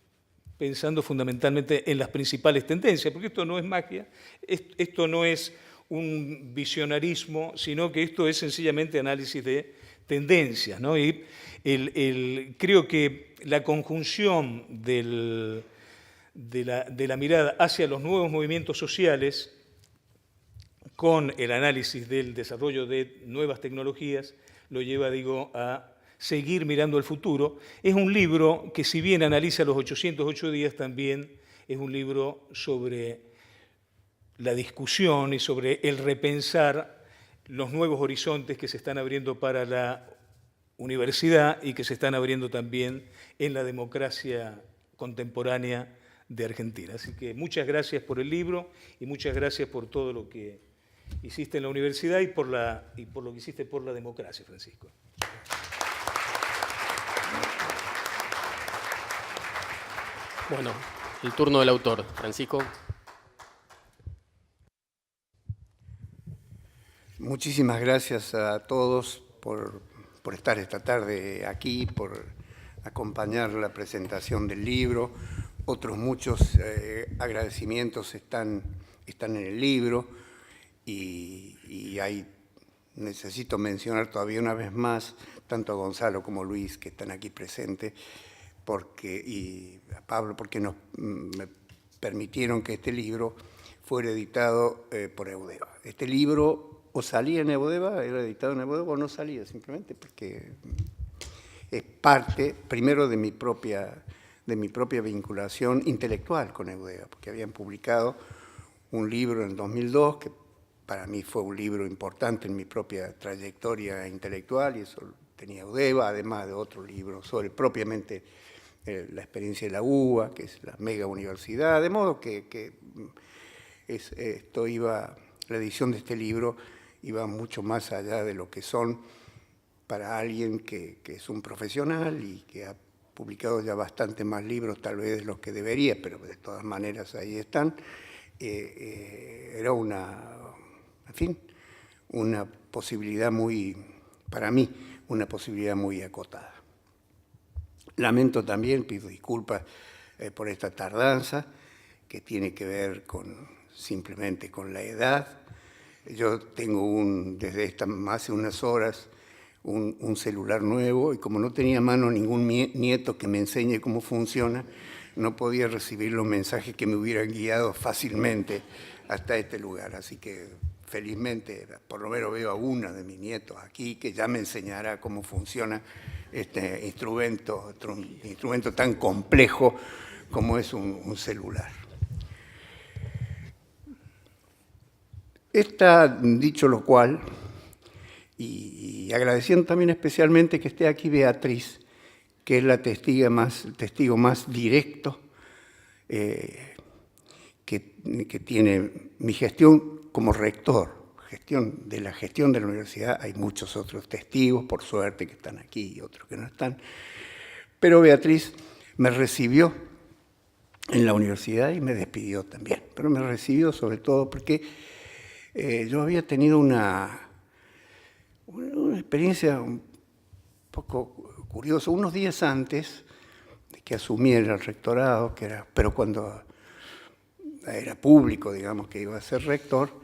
pensando fundamentalmente en las principales tendencias, porque esto no es magia, esto no es un visionarismo, sino que esto es sencillamente análisis de tendencias, ¿no? Y creo que la conjunción de la mirada hacia los nuevos movimientos sociales con el análisis del desarrollo de nuevas tecnologías lo lleva, digo, a seguir mirando al futuro. Es un libro que, si bien analiza los 808 días, también es un libro sobre la discusión y sobre el repensar los nuevos horizontes que se están abriendo para la universidad y que se están abriendo también en la democracia contemporánea de Argentina. Así que muchas gracias por el libro y muchas gracias por todo lo que hiciste en la universidad y por lo que hiciste por la democracia, Francisco. Bueno, el turno del autor, Francisco. Muchísimas gracias a todos por estar esta tarde aquí, por acompañar la presentación del libro. Otros muchos agradecimientos están en el libro y necesito mencionar todavía una vez más tanto a Gonzalo como a Luis, que están aquí presentes, y a Pablo, porque me permitieron que este libro fuera editado por Eudeva. Este libro o salía en Eudeva, era editado en Eudeva, o no salía, simplemente porque es parte, primero, de mi propia vinculación intelectual con Eudeva, porque habían publicado un libro en 2002, que para mí fue un libro importante en mi propia trayectoria intelectual, y eso tenía Eudeva, además de otro libro sobre propiamente la experiencia de la UBA, que es la mega universidad, de modo que la edición de este libro iba mucho más allá de lo que son para alguien que es un profesional y que ha publicado ya bastante más libros, tal vez de los que debería, pero de todas maneras ahí están. Era una posibilidad para mí, una posibilidad muy acotada. Lamento también, pido disculpas por esta tardanza, que tiene que ver simplemente con la edad. Yo tengo desde hace unas horas un celular nuevo, y como no tenía a mano ningún nieto que me enseñe cómo funciona, no podía recibir los mensajes que me hubieran guiado fácilmente hasta este lugar. Así que felizmente por lo menos veo a uno de mis nietos aquí que ya me enseñará cómo funciona este instrumento tan complejo como es un celular. Dicho lo cual, y agradeciendo también especialmente que esté aquí Beatriz, que es el testigo más directo que tiene mi gestión como rector, la gestión de la universidad. Hay muchos otros testigos, por suerte, que están aquí y otros que no están. Pero Beatriz me recibió en la universidad y me despidió también. Pero me recibió sobre todo porque yo había tenido una experiencia un poco curiosa. Unos días antes de que asumiera el rectorado, pero cuando era público, digamos, que iba a ser rector,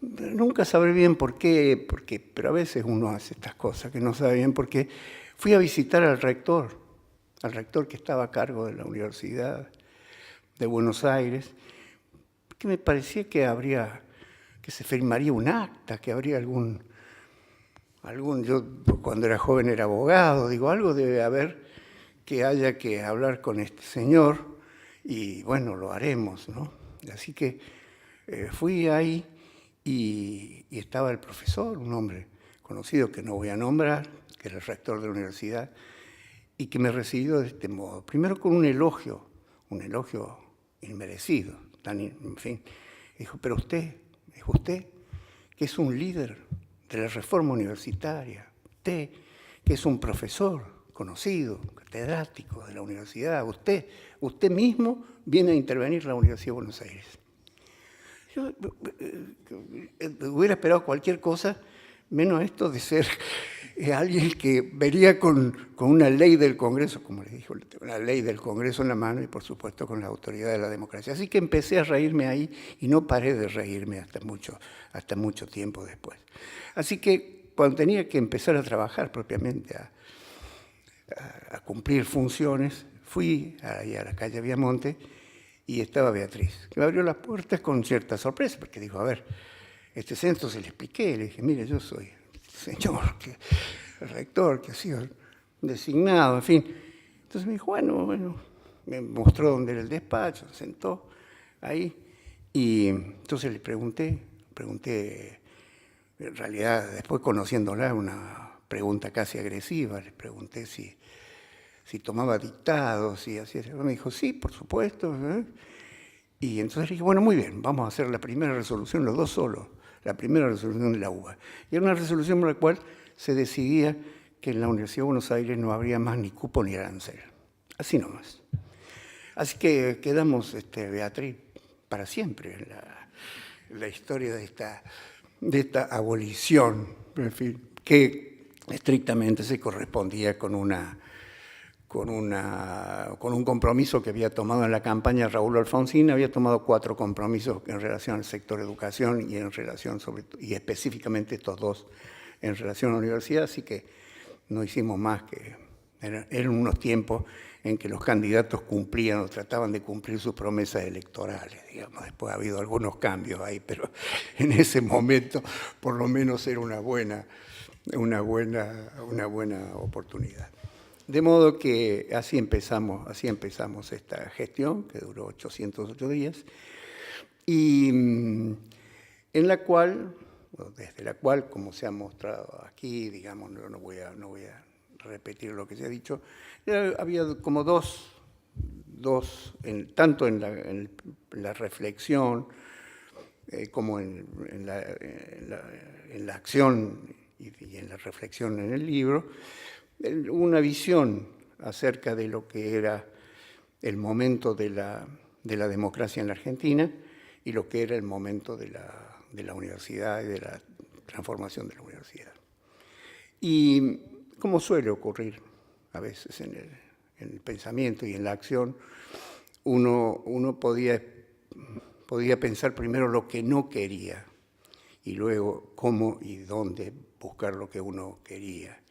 nunca sabré bien por qué, pero a veces uno hace estas cosas que no sabe bien por qué. Fui a visitar al rector que estaba a cargo de la Universidad de Buenos Aires, que me parecía que se firmaría un acta, que habría yo cuando era joven era abogado, algo debe haber que haya que hablar con este señor, y bueno, lo haremos, ¿no? Así que fui ahí y estaba el profesor, un hombre conocido que no voy a nombrar, que era el rector de la universidad, y que me recibió de este modo. Primero con un elogio inmerecido, en fin. Dijo, pero usted, que es un líder de la reforma universitaria, usted, que es un profesor conocido, catedrático de la universidad, usted mismo viene a intervenir en la Universidad de Buenos Aires. Yo hubiera esperado cualquier cosa, menos esto de ser alguien que vería con una ley del Congreso, como les dijo, una ley del Congreso en la mano y por supuesto con la autoridad de la democracia. Así que empecé a reírme ahí y no paré de reírme hasta mucho tiempo después. Así que cuando tenía que empezar a trabajar propiamente, a cumplir funciones, fui ahí a la calle Viamonte y estaba Beatriz, que me abrió las puertas con cierta sorpresa, porque dijo, a ver, este censo se le expliqué, le dije, mire, yo soy el señor, el rector, que ha sido designado, en fin. Entonces me dijo, bueno, me mostró dónde era el despacho, se sentó ahí, y entonces le pregunté, en realidad, después conociéndola, una pregunta casi agresiva, le pregunté si tomaba dictados, si hacía... Me dijo, sí, por supuesto. Y entonces le dije, bueno, muy bien, vamos a hacer la primera resolución, los dos solos, la primera resolución de la UBA. Y era una resolución por la cual se decidía que en la Universidad de Buenos Aires no habría más ni cupo ni arancel. Así nomás. Así que quedamos, Beatriz, para siempre en la historia de esta abolición, en fin, que estrictamente se correspondía con un compromiso que había tomado en la campaña Raúl Alfonsín. Había tomado 4 compromisos en relación al sector educación y en relación y específicamente estos 2 en relación a la universidad, así que no hicimos más que... Eran unos tiempos en que los candidatos cumplían o trataban de cumplir sus promesas electorales, digamos. Después ha habido algunos cambios ahí, pero en ese momento por lo menos era una buena oportunidad. De modo que así empezamos esta gestión, que duró 808 días, y desde la cual, como se ha mostrado aquí, digamos, no voy a repetir lo que se ha dicho, había como tanto en la reflexión como en la acción y en la reflexión en el libro, una visión acerca de lo que era el momento de la democracia en la Argentina y lo que era el momento de la universidad y de la transformación de la universidad. Y como suele ocurrir a veces en el pensamiento y en la acción, uno podía pensar primero lo que no quería y luego cómo y dónde buscar lo que uno quería.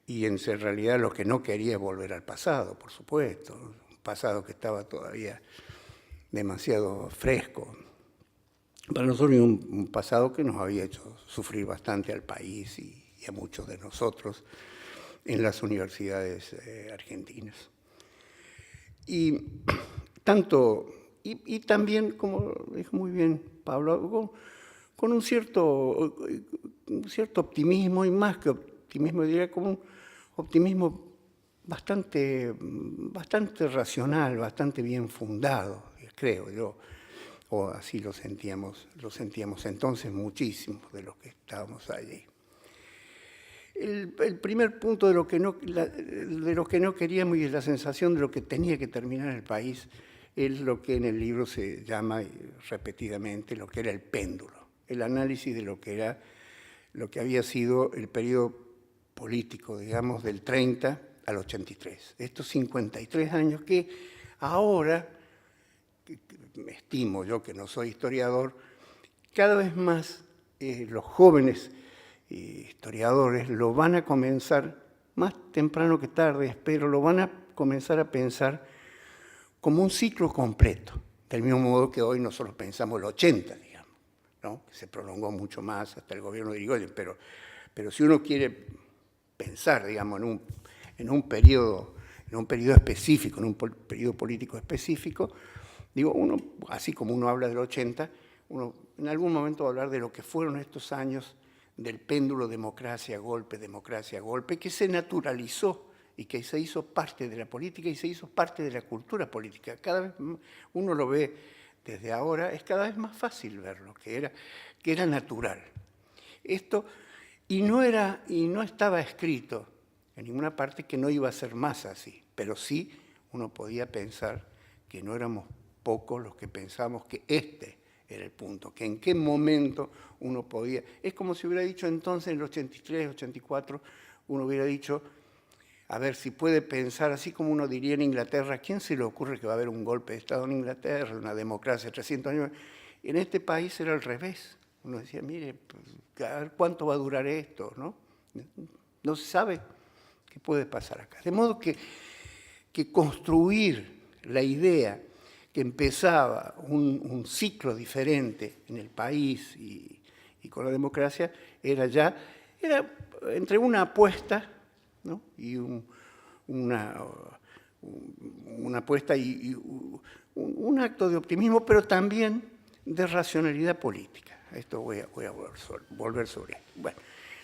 Y en realidad lo que no quería es volver al pasado, por supuesto, un pasado que estaba todavía demasiado fresco. Para nosotros un pasado que nos había hecho sufrir bastante al país y a muchos de nosotros en las universidades argentinas. Y también, como dijo muy bien Pablo, con un cierto optimismo, y más que optimismo, diría como un optimismo bastante racional, bastante bien fundado, creo yo, o así lo sentíamos entonces muchísimos de los que estábamos allí. El primer punto de lo que no queríamos y la sensación de lo que tenía que terminar el país es lo que en el libro se llama repetidamente lo que era el péndulo, el análisis de lo que había sido el periodo político, digamos, del 30 al 83. Estos 53 años que ahora, estimo yo que no soy historiador, cada vez más los jóvenes historiadores lo van a comenzar, más temprano que tarde, espero, lo van a comenzar a pensar como un ciclo completo, del mismo modo que hoy nosotros pensamos el 80, digamos, ¿no? Que se prolongó mucho más hasta el gobierno de Irigoyen, pero si uno quiere pensar, digamos, en un periodo específico, en un periodo político específico, digo, uno, así como uno habla del 80, uno en algún momento va a hablar de lo que fueron estos años del péndulo democracia-golpe, que se naturalizó y que se hizo parte de la política y se hizo parte de la cultura política. Cada vez uno lo ve desde ahora, es cada vez más fácil verlo, que era natural. Esto, y no estaba escrito en ninguna parte que no iba a ser más así, pero sí uno podía pensar que no éramos pocos los que pensamos que este era el punto, que en qué momento uno podía... Es como si hubiera dicho entonces, en el 83, 84, uno hubiera dicho, a ver si puede pensar, así como uno diría en Inglaterra, ¿a quién se le ocurre que va a haber un golpe de Estado en Inglaterra, una democracia de 300 años? En este país era al revés. Uno decía, mire, pues, a ver cuánto va a durar esto, ¿no? No se sabe qué puede pasar acá. De modo que construir la idea que empezaba un ciclo diferente en el país y con la democracia, era entre una apuesta ¿no? Y una apuesta y un acto de optimismo, pero también de racionalidad política. Esto voy a volver sobre esto. Bueno,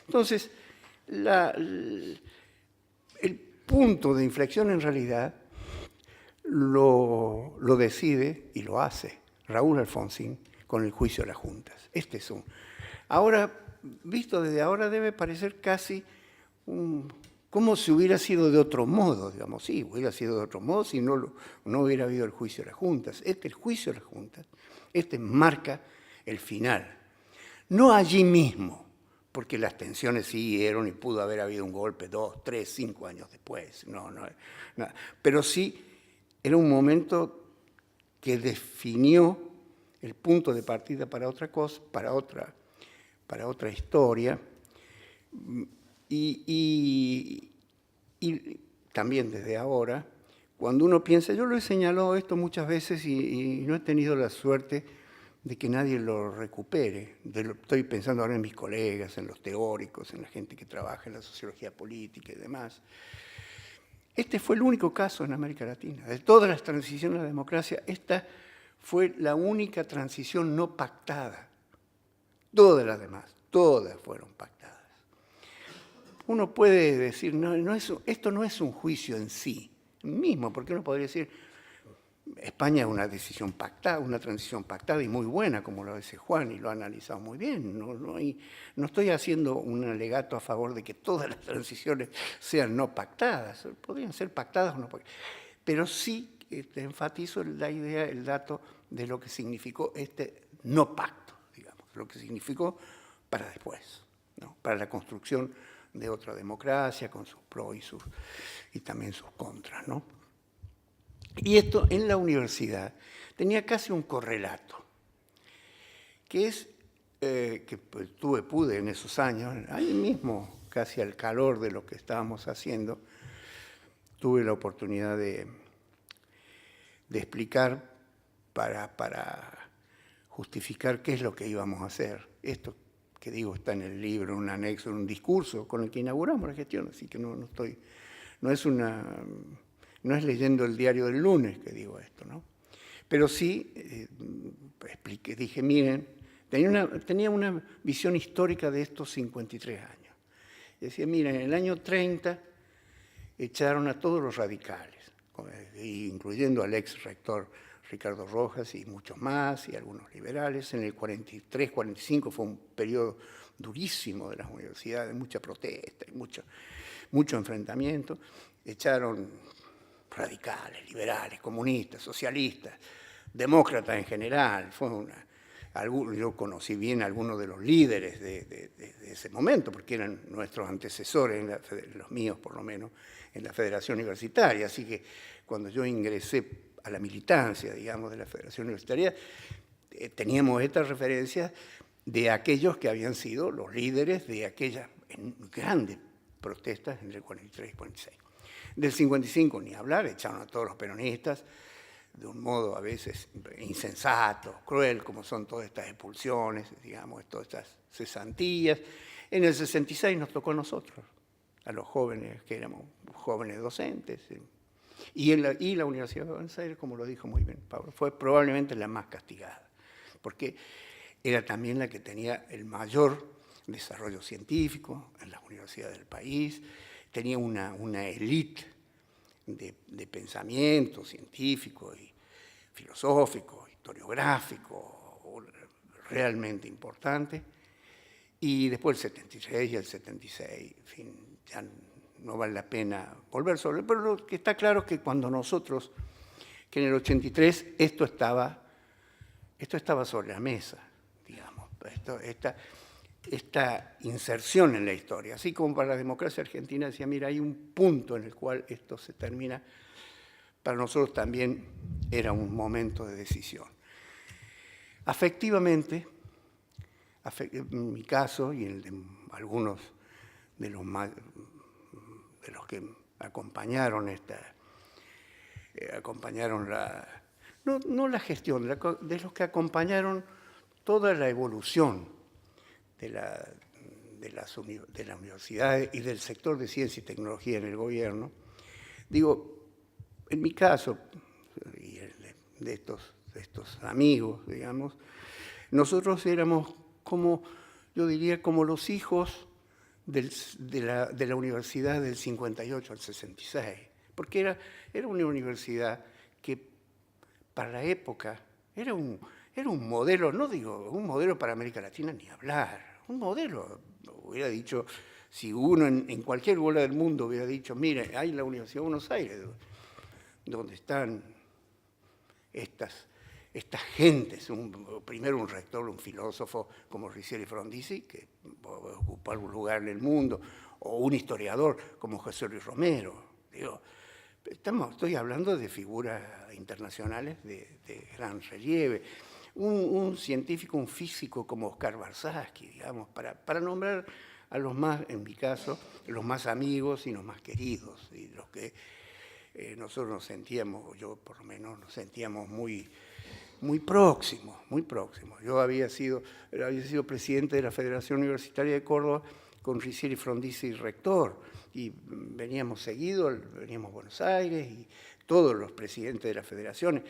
entonces, el punto de inflexión en realidad lo decide y lo hace Raúl Alfonsín con el juicio de las juntas. Este es ahora, visto desde ahora, debe parecer casi como si hubiera sido de otro modo, digamos. Sí, hubiera sido de otro modo si no hubiera habido el juicio de las juntas. El juicio de las juntas, marca el final. No allí mismo, porque las tensiones siguieron y pudo haber habido un golpe 2, 3, 5 años después. No, pero sí era un momento que definió el punto de partida para otra cosa, para otra historia, y también desde ahora, cuando uno piensa, yo lo he señalado esto muchas veces y no he tenido la suerte de que nadie lo recupere. Estoy pensando ahora en mis colegas, en los teóricos, en la gente que trabaja en la sociología política y demás. Este fue el único caso en América Latina. De todas las transiciones a la democracia, esta fue la única transición no pactada. Todas las demás, todas fueron pactadas. Uno puede decir, esto no es un juicio en sí mismo, porque uno podría decir, España es una decisión pactada, una transición pactada y muy buena, como lo dice Juan, y lo ha analizado muy bien. No estoy haciendo un alegato a favor de que todas las transiciones sean no pactadas, podrían ser pactadas o no pactadas, pero sí enfatizo la idea, el dato de lo que significó no pacto, digamos, lo que significó para después, ¿no? Para la construcción de otra democracia, con sus pros y también sus contras, ¿no? Y esto en la universidad tenía casi un correlato, que es que pues, pude en esos años, ahí mismo, casi al calor de lo que estábamos haciendo, tuve la oportunidad de explicar para justificar qué es lo que íbamos a hacer. Esto que digo está en el libro, un anexo, un discurso con el que inauguramos la gestión, así que no es leyendo el diario del lunes que digo esto, ¿no? Pero sí expliqué, dije, miren, tenía una visión histórica de estos 53 años. Decía, miren, en el año 30 echaron a todos los radicales, incluyendo al ex rector Ricardo Rojas y muchos más, y algunos liberales. En el 43, 45 fue un periodo durísimo de las universidades, mucha protesta y mucho enfrentamiento. Echaron radicales, liberales, comunistas, socialistas, demócratas en general. Yo conocí bien a algunos de los líderes de ese momento, porque eran nuestros antecesores, los míos por lo menos, en la Federación Universitaria. Así que cuando yo ingresé a la militancia, digamos, de la Federación Universitaria, teníamos estas referencias de aquellos que habían sido los líderes de aquellas grandes protestas entre el 43 y 46. Del 55 ni hablar, echaron a todos los peronistas de un modo a veces insensato, cruel, como son todas estas expulsiones, digamos, todas estas cesantías. En el 66 nos tocó a nosotros, a los jóvenes que éramos jóvenes docentes. Y la Universidad de Buenos Aires, como lo dijo muy bien Pablo, fue probablemente la más castigada, porque era también la que tenía el mayor desarrollo científico en las universidades del país, tenía una élite de pensamiento científico y filosófico, historiográfico, realmente importante. Y después el 76 y el 76, en fin, ya no vale la pena volver sobre. Pero lo que está claro es que cuando nosotros, que en el 83 esto estaba sobre la mesa, digamos, esta inserción en la historia, así como para la democracia argentina decía, mira, hay un punto en el cual esto se termina, para nosotros también era un momento de decisión. Afectivamente, en mi caso y en el de algunos de los que acompañaron no la gestión, de los que acompañaron toda la evolución de la universidad y del sector de ciencia y tecnología en el gobierno. Digo, en mi caso, y de estos amigos, digamos, nosotros éramos como, yo diría, como los hijos de la universidad del 58 al 66, porque era una universidad que para la época era un modelo, no digo un modelo para América Latina ni hablar, un modelo, hubiera dicho, si uno en cualquier lugar del mundo hubiera dicho, mire, hay la Universidad de Buenos Aires, donde están estas gentes, primero un rector, un filósofo como Riccieri Frondizi, que ocupa algún lugar en el mundo, o un historiador como José Luis Romero. Digo, estoy hablando de figuras internacionales de gran relieve. Un científico, un físico como Oscar Barsaski, digamos, para nombrar a los más, en mi caso, los más amigos y los más queridos, y los que nosotros nos sentíamos, yo por lo menos nos sentíamos muy próximos, muy próximos. Yo había sido presidente de la Federación Universitaria de Córdoba con Riccieri Frondizi rector, y veníamos seguidos, veníamos a Buenos Aires, y todos los presidentes de las federaciones.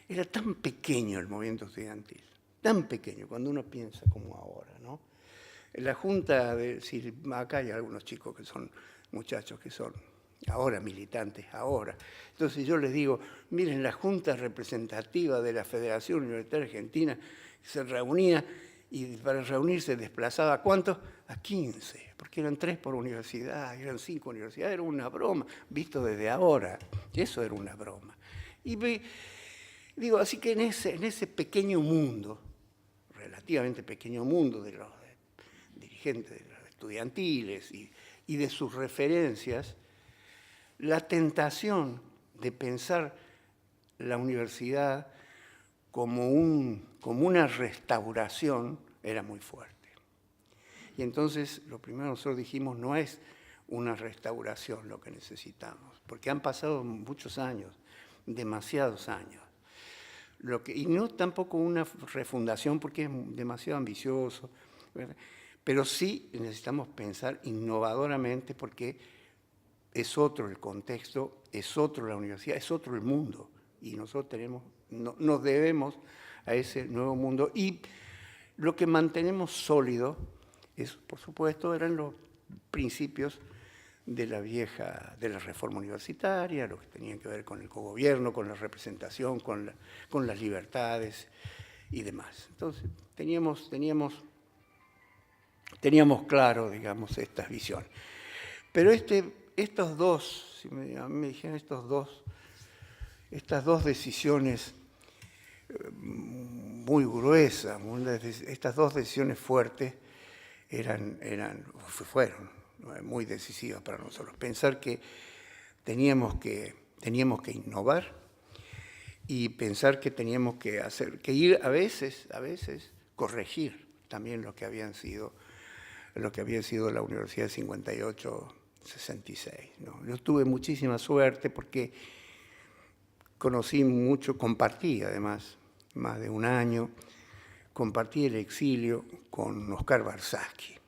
Era tan pequeño el movimiento estudiantil, tan pequeño, cuando uno piensa como ahora, ¿no? En la Junta, acá hay algunos chicos que son muchachos que son ahora militantes, ahora. Entonces yo les digo, miren, la Junta Representativa de la Federación Universitaria Argentina se reunía y para reunirse desplazaba ¿a cuántos? A 15, porque eran 3 por universidad, eran 5 universidades, era una broma, visto desde ahora, eso era una broma. Y digo, así que en ese pequeño mundo, relativamente pequeño mundo de los dirigentes de los estudiantiles y de sus referencias, la tentación de pensar la universidad como una restauración era muy fuerte. Y entonces lo primero que nosotros dijimos, no es una restauración lo que necesitamos, porque han pasado muchos años, demasiados años. Y no tampoco una refundación porque es demasiado ambicioso, ¿verdad? Pero sí necesitamos pensar innovadoramente porque es otro el contexto, es otro la universidad, es otro el mundo. Y nosotros nos debemos a ese nuevo mundo. Y lo que mantenemos sólido, por supuesto, eran los principios de la reforma universitaria, lo que tenían que ver con el cogobierno, con la representación, con las libertades y demás. Entonces, teníamos claro, digamos, estas visiones. Pero estos dos, si me dijeran estas dos decisiones muy gruesas, estas dos decisiones fuertes fueron muy decisivas para nosotros. Pensar que teníamos que innovar y pensar que teníamos que ir a veces corregir también lo que había sido la Universidad de 58-66. ¿no? Yo tuve muchísima suerte porque conocí mucho, compartí además, más de un año, compartí el exilio con Oscar Barsaski.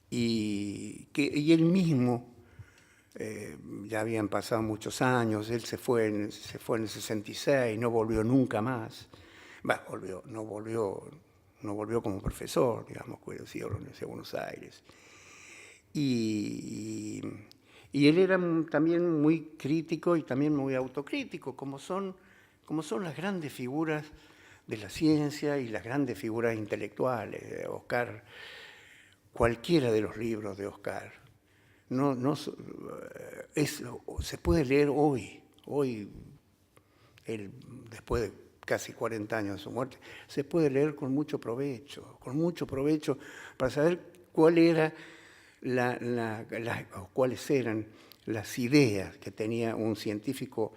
Y él mismo, ya habían pasado muchos años, él se fue en el 66, no volvió nunca más. No volvió como profesor, digamos, que hubiera sido la Universidad de Buenos Aires. Y él era también muy crítico y también muy autocrítico, como son las grandes figuras de la ciencia y las grandes figuras intelectuales. Oscar, cualquiera de los libros de Oscar, se puede leer hoy, él, después de casi 40 años de su muerte, se puede leer con mucho provecho para saber cuáles eran las ideas que tenía un científico,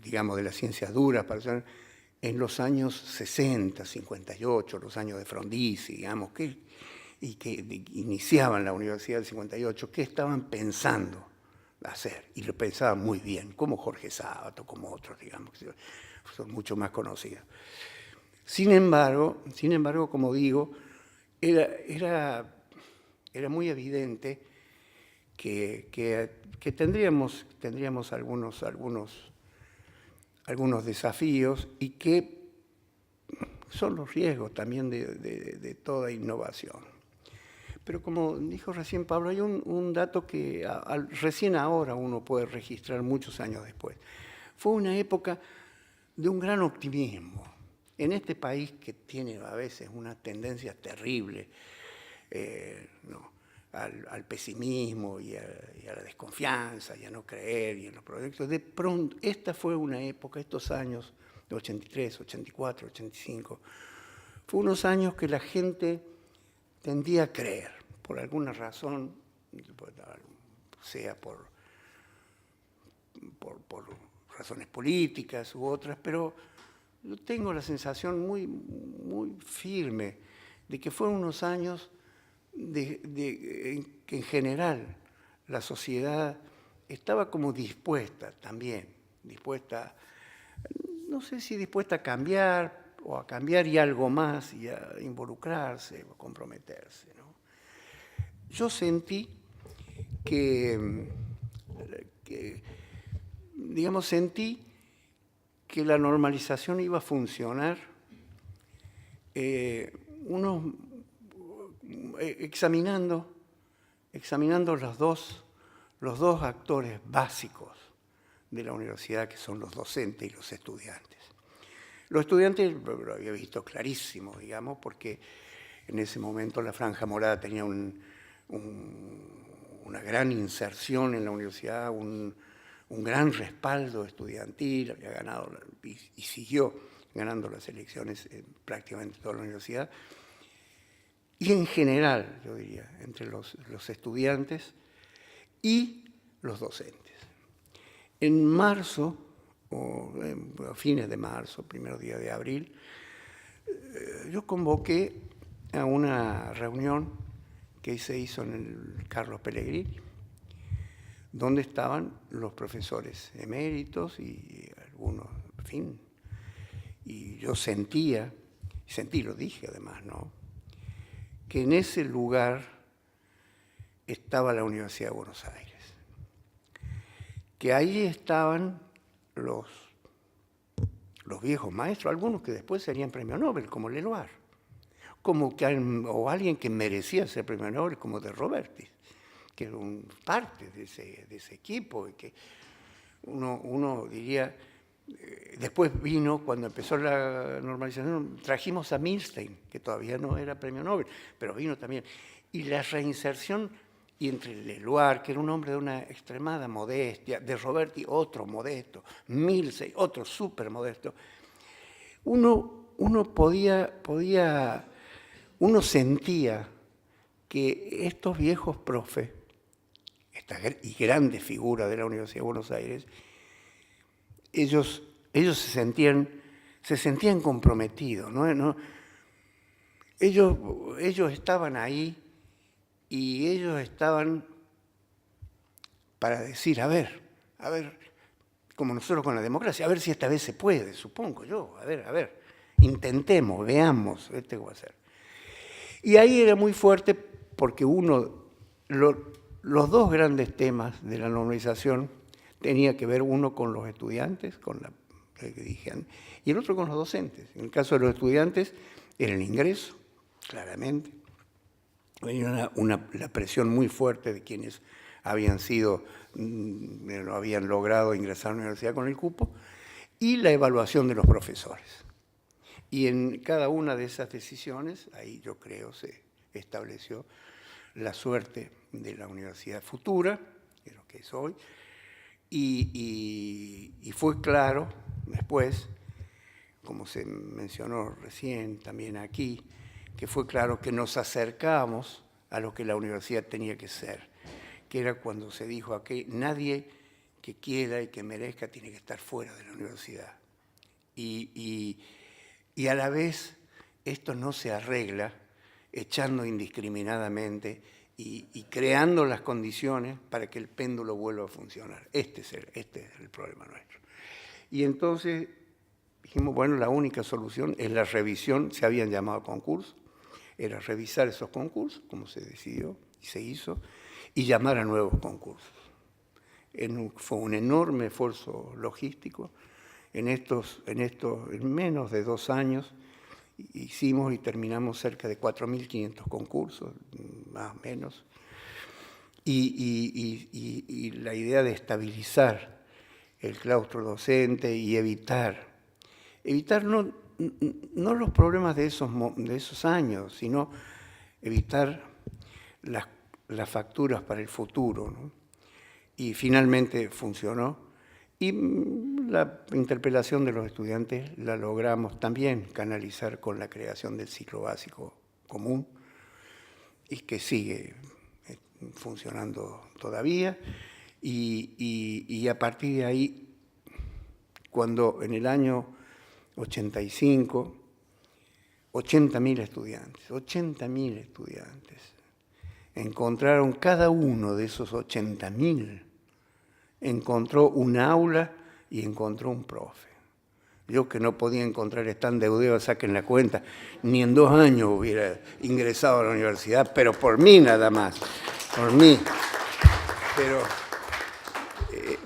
digamos, de las ciencias duras, en los años 60, 58, los años de Frondizi, digamos, y que iniciaban la Universidad del 58, ¿qué estaban pensando hacer? Y lo pensaban muy bien, como Jorge Sábato, como otros, digamos, que son mucho más conocidos. Sin embargo, como digo, era muy evidente que tendríamos algunos desafíos y que son los riesgos también de toda innovación. Pero como dijo recién Pablo, hay un dato que recién ahora uno puede registrar muchos años después. Fue una época de un gran optimismo. En este país que tiene a veces una tendencia terrible al pesimismo y a la desconfianza y a no creer y en los proyectos, de pronto, esta fue una época, estos años de 83, 84, 85, fue unos años que la gente tendía a creer, por alguna razón, sea por razones políticas u otras, pero yo tengo la sensación muy, muy firme de que fueron unos años en que en general la sociedad estaba como dispuesta también, no sé si dispuesta a cambiar o a cambiar y algo más y a involucrarse o comprometerse, ¿no? Yo sentí sentí que la normalización iba a funcionar examinando los dos actores básicos de la universidad, que son los docentes y los estudiantes. Los estudiantes lo había visto clarísimo, digamos, porque en ese momento la Franja Morada tenía una gran inserción en la universidad, un gran respaldo estudiantil, había ganado y siguió ganando las elecciones en prácticamente toda la universidad. Y en general, yo diría, entre los estudiantes y los docentes. En marzo, o a fines de marzo, primer día de abril, yo convoqué a una reunión que se hizo en el Carlos Pellegrini, donde estaban los profesores eméritos y algunos, en fin. Y yo sentí, lo dije además, ¿no?, que en ese lugar estaba la Universidad de Buenos Aires, que ahí estaban los viejos maestros, algunos que después serían premio Nobel, como Leloir, o alguien que merecía ser premio Nobel, como de Robertis, que era parte de ese equipo, y que uno diría, después vino, cuando empezó la normalización, trajimos a Milstein, que todavía no era premio Nobel, pero vino también. Y la reinserción, y entre Leloir, que era un hombre de una extremada modestia, de Roberti, otro modesto, Milstein, otro súper modesto, uno sentía que estos viejos profes, y grandes figuras de la Universidad de Buenos Aires, ellos se sentían comprometidos, ¿no? Ellos estaban ahí y ellos estaban para decir, a ver, como nosotros con la democracia, a ver si esta vez se puede, supongo yo, a ver, intentemos, veamos, qué va a hacer. Y ahí era muy fuerte porque los dos grandes temas de la normalización tenía que ver uno con los estudiantes, que dije, y el otro con los docentes. En el caso de los estudiantes era el ingreso, claramente. Venía la presión muy fuerte de quienes no habían logrado ingresar a la universidad con el cupo, y la evaluación de los profesores. Y en cada una de esas decisiones, ahí yo creo se estableció la suerte de la universidad futura, de lo que es hoy, y fue claro después, como se mencionó recién también aquí, que fue claro que nos acercamos a lo que la universidad tenía que ser, que era cuando se dijo que nadie que quiera y que merezca tiene que estar fuera de la universidad. Y a la vez esto no se arregla echando indiscriminadamente y creando las condiciones para que el péndulo vuelva a funcionar. Este es el problema nuestro. Y entonces dijimos, bueno, la única solución es la revisión, se habían llamado concursos, era revisar esos concursos, como se decidió y se hizo, y llamar a nuevos concursos. Fue un enorme esfuerzo logístico. En menos de 2 años hicimos y terminamos cerca de 4.500 concursos, más o menos. Y la idea de estabilizar el claustro docente y evitar no los problemas de esos años, sino evitar las facturas para el futuro, ¿no? Y finalmente funcionó. Y la interpelación de los estudiantes la logramos también canalizar con la creación del ciclo básico común, y que sigue funcionando todavía. Y a partir de ahí, cuando en el año 85, 80.000 estudiantes encontraron, cada uno de esos 80.000 encontró un aula y encontró un profe. Yo, que no podía encontrar, están deudeos, saquen la cuenta, ni en 2 años hubiera ingresado a la universidad, pero por mí nada más, por mí.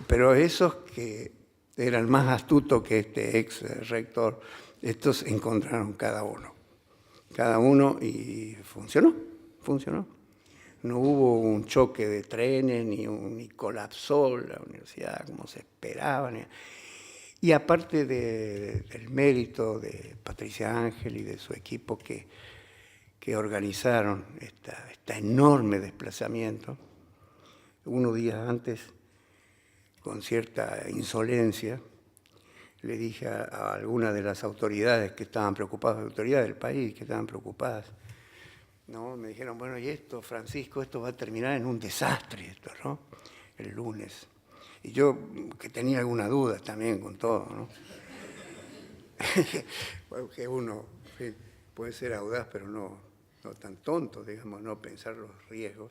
Pero esos que eran más astutos que este ex rector, estos encontraron cada uno y funcionó. No hubo un choque de trenes, ni colapsó la universidad como se esperaba. Y aparte del mérito de Patricia Ángel y de su equipo que organizaron este enorme desplazamiento, unos días antes, con cierta insolencia, le dije a algunas de las autoridades que estaban preocupadas, autoridades del país que estaban preocupadas, ¿no? Me dijeron, bueno, y esto, Francisco, esto va a terminar en un desastre, esto, ¿no? El lunes. Y yo, que tenía alguna duda también con todo, ¿no? Porque uno, en fin, puede ser audaz, pero no tan tonto, digamos, no pensar los riesgos.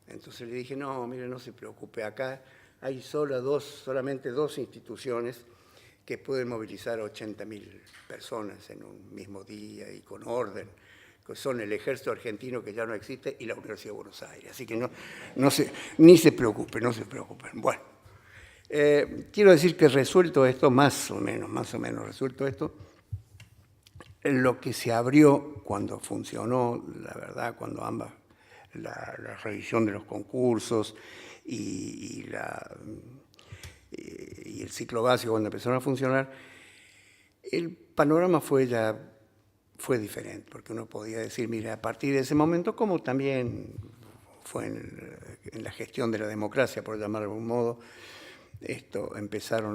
Entonces le dije, no, mire, no se preocupe, acá hay solamente 2 instituciones que pueden movilizar a 80.000 personas en un mismo día y con orden, que son el Ejército Argentino, que ya no existe, y la Universidad de Buenos Aires. Así que ni se preocupen. Bueno, quiero decir que resuelto esto, más o menos resuelto esto, lo que se abrió cuando funcionó, la verdad, cuando la revisión de los concursos y el ciclo básico, cuando empezaron a funcionar, el panorama fue diferente, porque uno podía decir, mira, a partir de ese momento, como también fue en la gestión de la democracia, por llamarlo de algún modo,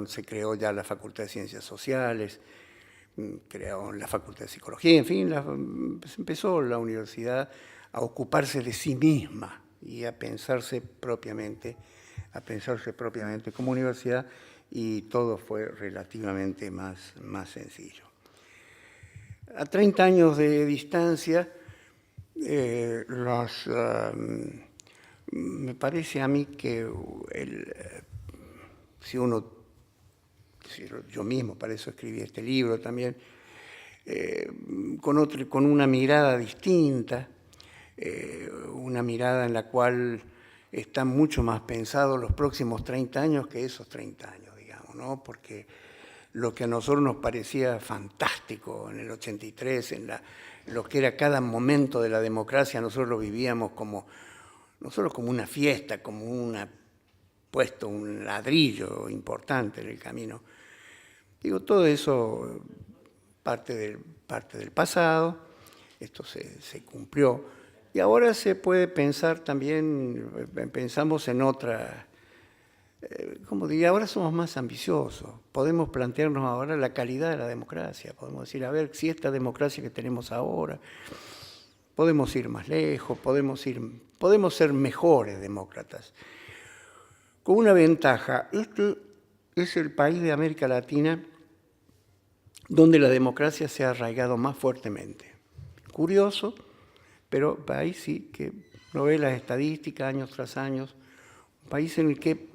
se creó ya la Facultad de Ciencias Sociales, crearon la Facultad de Psicología, en fin, empezó la universidad a ocuparse de sí misma y a pensarse propiamente como universidad, y todo fue relativamente más sencillo. A 30 años de distancia, me parece a mí que yo mismo, para eso escribí este libro también, con una mirada distinta, una mirada en la cual están mucho más pensados los próximos 30 años que esos 30 años, digamos, ¿no? Porque lo que a nosotros nos parecía fantástico en el 83, lo que era cada momento de la democracia, nosotros lo vivíamos no solo como una fiesta, como puesto un ladrillo importante en el camino. Digo, todo eso parte del pasado, esto se cumplió. Y ahora se puede pensar también, pensamos en otra, como diría, ahora somos más ambiciosos. Podemos plantearnos ahora la calidad de la democracia. Podemos decir, a ver, si esta democracia que tenemos ahora, podemos ir más lejos, podemos ser mejores demócratas. Con una ventaja, este es el país de América Latina donde la democracia se ha arraigado más fuertemente. Curioso, pero país sí que uno ve las estadísticas años tras años, un país en el que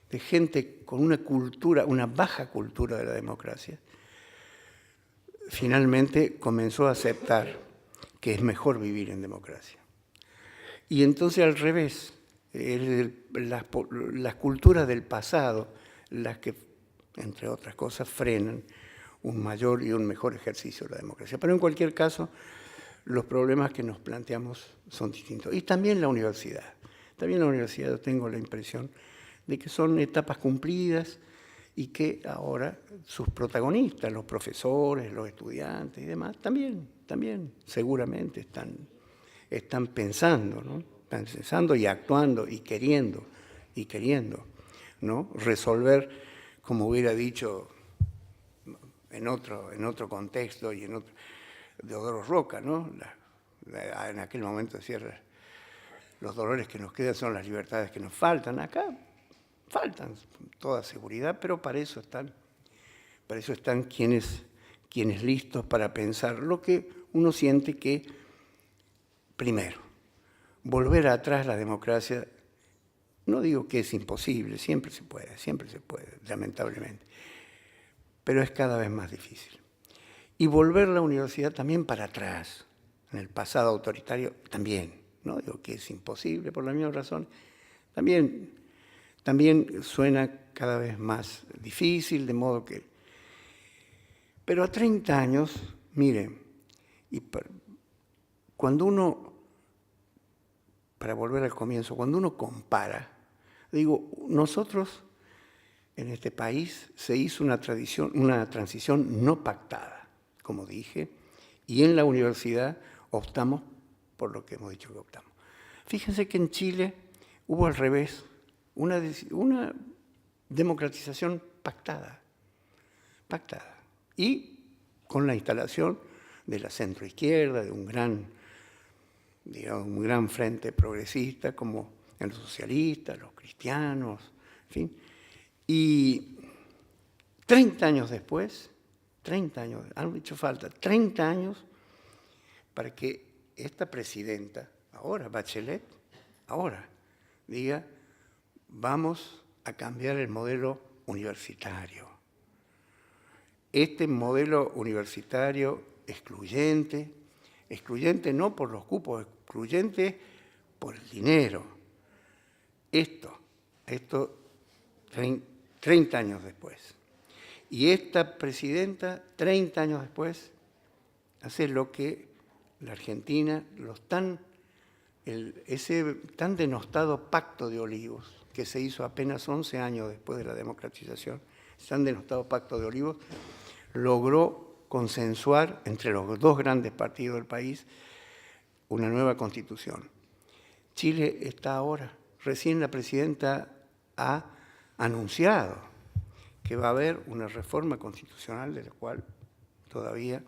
de gente con una baja cultura de la democracia, finalmente comenzó a aceptar que es mejor vivir en democracia. Y entonces al revés, las culturas del pasado, las que, entre otras cosas, frenan un mayor y un mejor ejercicio de la democracia. Pero en cualquier caso, los problemas que nos planteamos son distintos. Y también la universidad. También la universidad, yo tengo la impresión de que son etapas cumplidas y que ahora sus protagonistas, los profesores, los estudiantes y demás, también seguramente están pensando, ¿no? Están pensando y actuando y queriendo, ¿no? Resolver, como hubiera dicho en otro contexto y en otro, Deodoro Roca, ¿no? En aquel momento decía, los dolores que nos quedan son las libertades que nos faltan. Acá faltan toda seguridad, pero para eso están quienes listos para pensar lo que uno siente que, primero, volver atrás la democracia, no digo que es imposible, siempre se puede, lamentablemente, pero es cada vez más difícil. Y volver la universidad también para atrás, en el pasado autoritario, también, no digo que es imposible por la misma razón, también suena cada vez más difícil, de modo que... Pero a 30 años, miren, cuando uno, para volver al comienzo, cuando uno compara, digo, nosotros en este país se hizo una transición no pactada, como dije, y en la universidad optamos por lo que hemos dicho que optamos. Fíjense que en Chile hubo al revés, una democratización pactada, y con la instalación de la centroizquierda, de un gran frente progresista como los socialistas, los cristianos, en fin. Y 30 años después, han hecho falta 30 años para que esta presidenta, ahora Bachelet, diga, vamos a cambiar el modelo universitario. Este modelo universitario excluyente no por los cupos, excluyente por el dinero. Esto 30 años después. Y esta presidenta, 30 años después, hace lo que la Argentina, ese tan denostado Pacto de Olivos, que se hizo apenas 11 años después de la democratización, ese tan denostado Pacto de Olivos, logró consensuar entre los dos grandes partidos del país una nueva constitución. Chile está ahora, recién la presidenta ha anunciado que va a haber una reforma constitucional de la cual todavía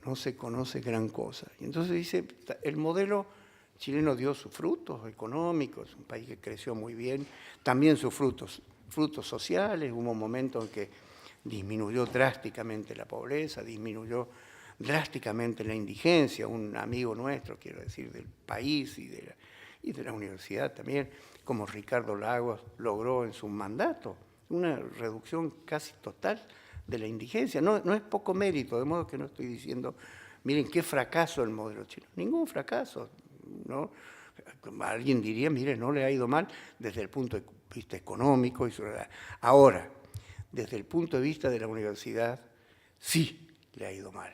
no se conoce gran cosa. Y entonces dice, el modelo chileno dio sus frutos económicos, es un país que creció muy bien, también sus frutos sociales, hubo un momento en que disminuyó drásticamente la pobreza, disminuyó drásticamente la indigencia, un amigo nuestro, quiero decir, del país y de la universidad también, como Ricardo Lagos, logró en su mandato una reducción casi total de la indigencia. No es poco mérito, de modo que no estoy diciendo, miren qué fracaso el modelo chino, ningún fracaso, ¿no? Alguien diría, mire, no le ha ido mal desde el punto de vista económico. Ahora, desde el punto de vista de la universidad, sí le ha ido mal.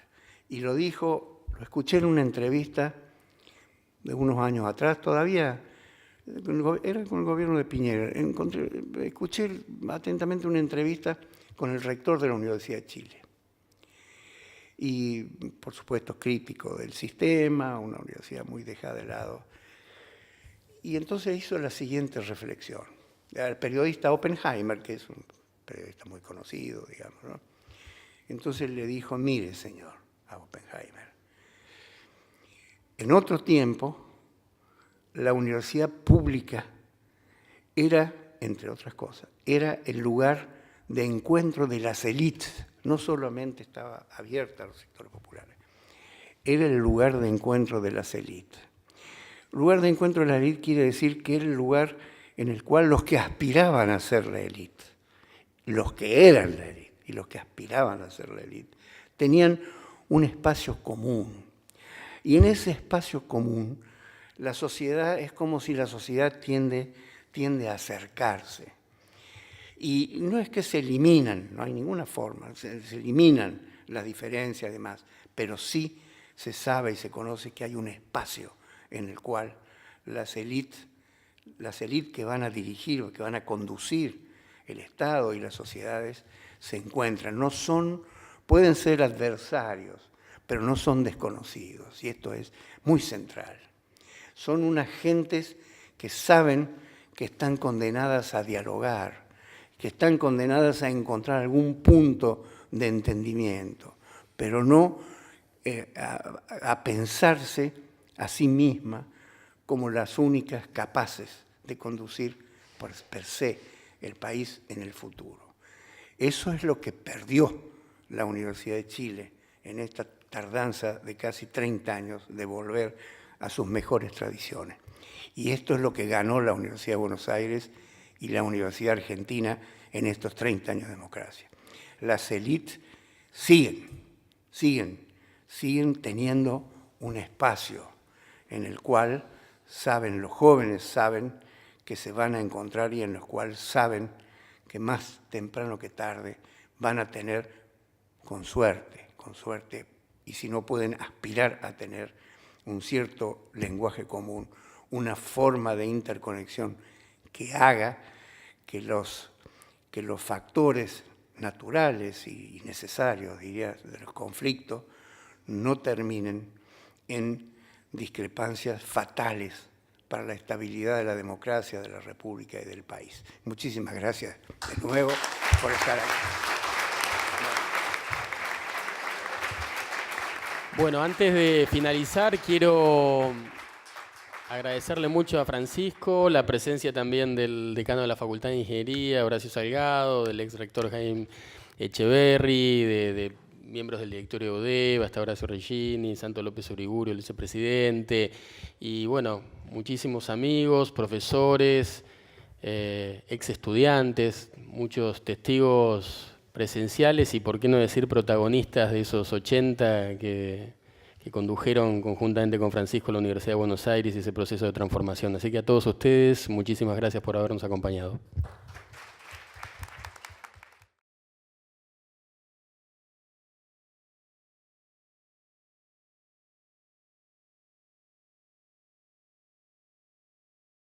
Y lo escuché en una entrevista de unos años atrás, todavía era con el gobierno de Piñera. Escuché atentamente una entrevista con el rector de la Universidad de Chile. Y, por supuesto, crítico del sistema, una universidad muy dejada de lado. Y entonces hizo la siguiente reflexión. El periodista Oppenheimer, que es un periodista muy conocido, digamos, ¿no? Entonces le dijo, mire, señor, a Oppenheimer, en otro tiempo, la universidad pública era, entre otras cosas, era el lugar de encuentro de las élites. No solamente estaba abierta a los sectores populares, era el lugar de encuentro de las élites. Lugar de encuentro de la élite quiere decir que era el lugar en el cual los que aspiraban a ser la élite, los que eran la élite y los que aspiraban a ser la élite, tenían un espacio común. Y en ese espacio común, la sociedad es como si la sociedad tiende a acercarse. Y no es que se eliminan, no hay ninguna forma, se eliminan las diferencias y demás, pero sí se sabe y se conoce que hay un espacio en el cual las élites que van a dirigir o que van a conducir el Estado y las sociedades se encuentran. Pueden ser adversarios, pero no son desconocidos, y esto es muy central. Son unas gentes que saben que están condenadas a dialogar, que están condenadas a encontrar algún punto de entendimiento, pero no a pensarse a sí misma como las únicas capaces de conducir per se el país en el futuro. Eso es lo que perdió la Universidad de Chile en esta tardanza de casi 30 años de volver a sus mejores tradiciones. Y esto es lo que ganó la Universidad de Buenos Aires y la Universidad Argentina en estos 30 años de democracia. Las élites siguen teniendo un espacio en el cual los jóvenes saben que se van a encontrar y en los cuales saben que más temprano que tarde van a tener, con suerte, y si no pueden aspirar a tener un cierto lenguaje común, una forma de interconexión que haga que los factores naturales y necesarios, diría, de los conflictos, no terminen en discrepancias fatales para la estabilidad de la democracia, de la República y del país. Muchísimas gracias de nuevo por estar aquí. Bueno, antes de finalizar, quiero agradecerle mucho a Francisco, la presencia también del decano de la Facultad de Ingeniería, Horacio Salgado, del ex rector Jaime Echeverri, de miembros del directorio de UDEVA, hasta Horacio Regini, Santo López Urigurio, el vicepresidente, y bueno, muchísimos amigos, profesores, ex estudiantes, muchos testigos presenciales y, por qué no decir, protagonistas de esos 80 que condujeron conjuntamente con Francisco la Universidad de Buenos Aires y ese proceso de transformación. Así que a todos ustedes, muchísimas gracias por habernos acompañado.